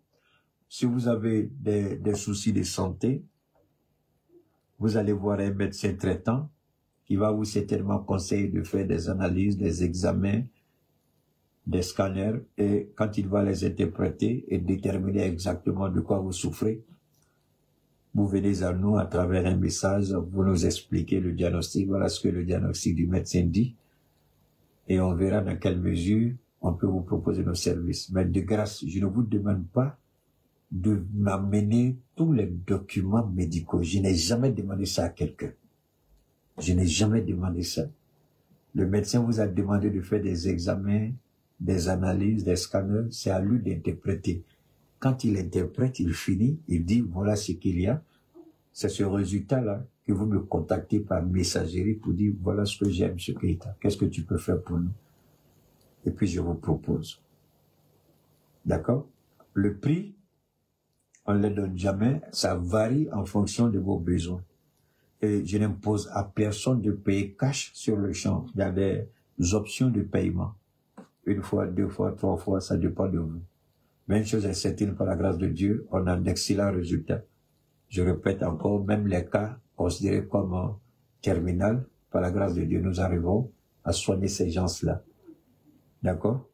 Si vous avez des soucis de santé, vous allez voir un médecin traitant qui va vous certainement conseiller de faire des analyses, des examens, des scanners, et quand il va les interpréter et déterminer exactement de quoi vous souffrez, vous venez à nous à travers un message, vous nous expliquez le diagnostic, voilà ce que le diagnostic du médecin dit, et on verra dans quelle mesure on peut vous proposer nos services. Mais de grâce, je ne vous demande pas de m'amener tous les documents médicaux. Je n'ai jamais demandé ça à quelqu'un. Je n'ai jamais demandé ça. Le médecin vous a demandé de faire des examens, des analyses, des scanners, c'est à lui d'interpréter. Quand il interprète, il finit, il dit voilà ce qu'il y a. C'est ce résultat-là que vous me contactez par messagerie pour dire voilà ce que j'aime, M. Keita. Qu'est-ce que tu peux faire pour nous? Et puis je vous propose. D'accord? Le prix, on ne le donne jamais, ça varie en fonction de vos besoins. Et je n'impose à personne de payer cash sur le champ. Il y a des options de paiement. Une fois, deux fois, trois fois, ça dépend de vous. Mais une chose est certaine, par la grâce de Dieu, on a d'excellents résultats. Je répète encore, même les cas considérés comme terminal, par la grâce de Dieu, nous arrivons à soigner ces gens-là. D'accord?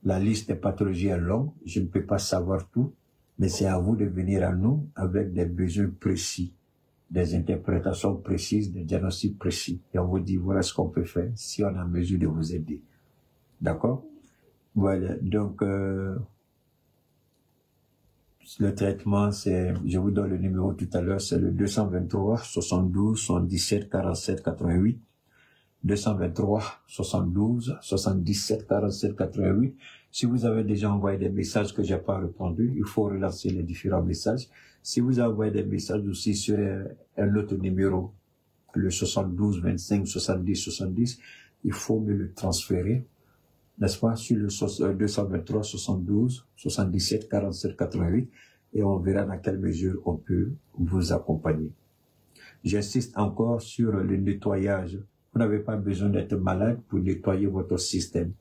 La liste des pathologies est longue, je ne peux pas savoir tout, mais c'est à vous de venir à nous avec des besoins précis, des interprétations précises, des diagnostics précis. Et on vous dit, voilà ce qu'on peut faire si on a mesure de vous aider. D'accord? Voilà, donc le traitement, c'est, je vous donne le numéro tout à l'heure, c'est le 223 72 77 47 88. 223 72 77 47 88. Si vous avez déjà envoyé des messages que j'ai pas répondu, il faut relancer les différents messages. Si vous avez envoyé des messages aussi sur un autre numéro, le 72 25 70 70, il faut me le transférer, n'est-ce pas, sur le 223 72 77 47 88, et on verra dans quelle mesure on peut vous accompagner. J'insiste encore sur le nettoyage. Vous n'avez pas besoin d'être malade pour nettoyer votre système.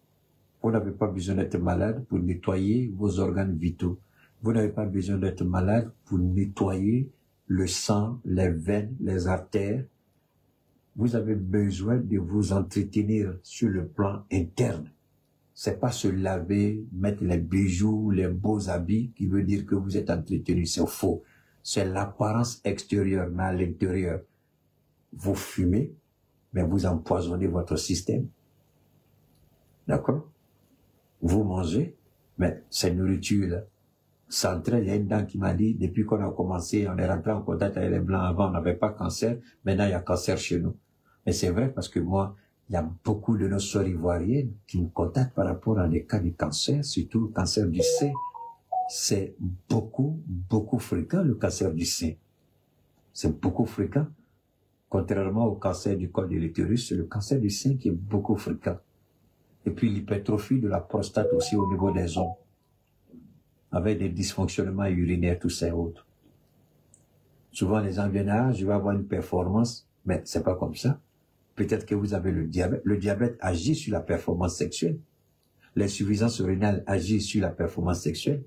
Vous n'avez pas besoin d'être malade pour nettoyer vos organes vitaux. Vous n'avez pas besoin d'être malade pour nettoyer le sang, les veines, les artères. Vous avez besoin de vous entretenir sur le plan interne. C'est pas se laver, mettre les bijoux, les beaux habits qui veut dire que vous êtes entretenu. C'est faux. C'est l'apparence extérieure, mais à l'intérieur, vous fumez, mais vous empoisonnez votre système. D'accord? Vous mangez, mais cette nourriture-là, ça entraîne. Il y a une dame qui m'a dit, depuis qu'on a commencé, on est rentré en contact avec les Blancs. Avant, on n'avait pas cancer. Maintenant, il y a cancer chez nous. Mais c'est vrai parce que moi, il y a beaucoup de nos sœurs ivoiriennes qui me contactent par rapport à des cas de cancer, surtout le cancer du sein. C'est beaucoup fréquent, le cancer du sein. C'est beaucoup fréquent. Contrairement au cancer du col de l'utérus, c'est le cancer du sein qui est beaucoup fréquent. Et puis l'hypertrophie de la prostate aussi au niveau des hommes, avec des dysfonctionnements urinaires, tout ça et autres. Souvent les gens viennent, je vais avoir une performance, mais c'est pas comme ça. Peut-être que vous avez le diabète. Le diabète agit sur la performance sexuelle. L'insuffisance rénale agit sur la performance sexuelle.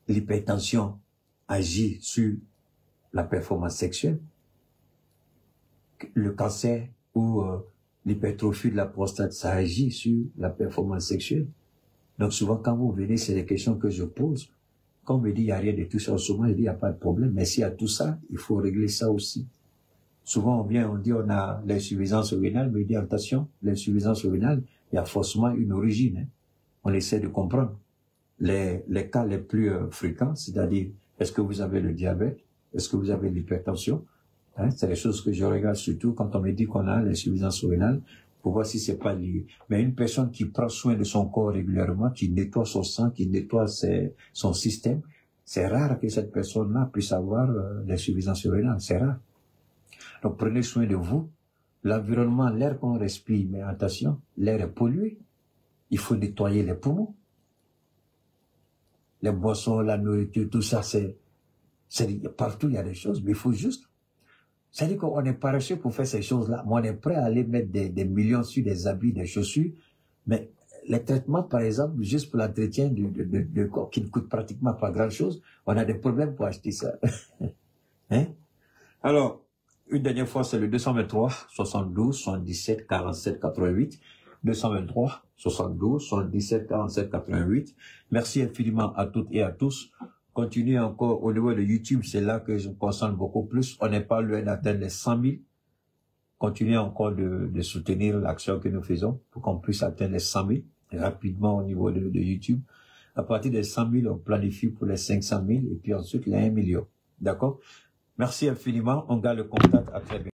L'hypertension agit sur la performance sexuelle. Le cancer ou l'hypertrophie de la prostate, ça agit sur la performance sexuelle. Donc souvent, quand vous venez, c'est des questions que je pose. Quand on me dit il n'y a rien de tout ça, souvent, je dis il n'y a pas de problème. Mais s'il y a tout ça, il faut régler ça aussi. Souvent, on vient, on dit on a l'insuffisance rénale, mais il dit attention, l'insuffisance rénale, il y a forcément une origine. Hein. On essaie de comprendre. Les cas les plus fréquents, c'est-à-dire, est-ce que vous avez le diabète? Est-ce que vous avez l'hypertension? Hein, c'est les choses que je regarde surtout quand on me dit qu'on a l'insuffisance rénale, pour voir si c'est pas lié. Mais une personne qui prend soin de son corps régulièrement, qui nettoie son sang, qui nettoie son système, c'est rare que cette personne-là puisse avoir l'insuffisance rénale. C'est rare. Donc prenez soin de vous. L'environnement, l'air qu'on respire, mais attention, l'air est pollué. Il faut nettoyer les poumons. Les boissons, la nourriture, tout ça, partout il y a des choses, mais il faut juste. C'est-à-dire qu'on est paresseux pour faire ces choses-là. Mais on est prêt à aller mettre des millions sur des habits, des chaussures. Mais les traitements, par exemple, juste pour l'entretien du corps, qui ne coûte pratiquement pas grand-chose, on a des problèmes pour acheter ça. Hein? Alors, une dernière fois, c'est le 223 72 77 47 88. 223 72 77 47 88. Merci infiniment à toutes et à tous. Continuez encore au niveau de YouTube, c'est là que je me concentre beaucoup plus. On n'est pas loin d'atteindre les 100 000. Continuez encore de soutenir l'action que nous faisons pour qu'on puisse atteindre les 100 000 rapidement au niveau de YouTube. À partir des 100 000, on planifie pour les 500 000 et puis ensuite les 1 million. D'accord? Merci infiniment. On garde le contact. À très bientôt.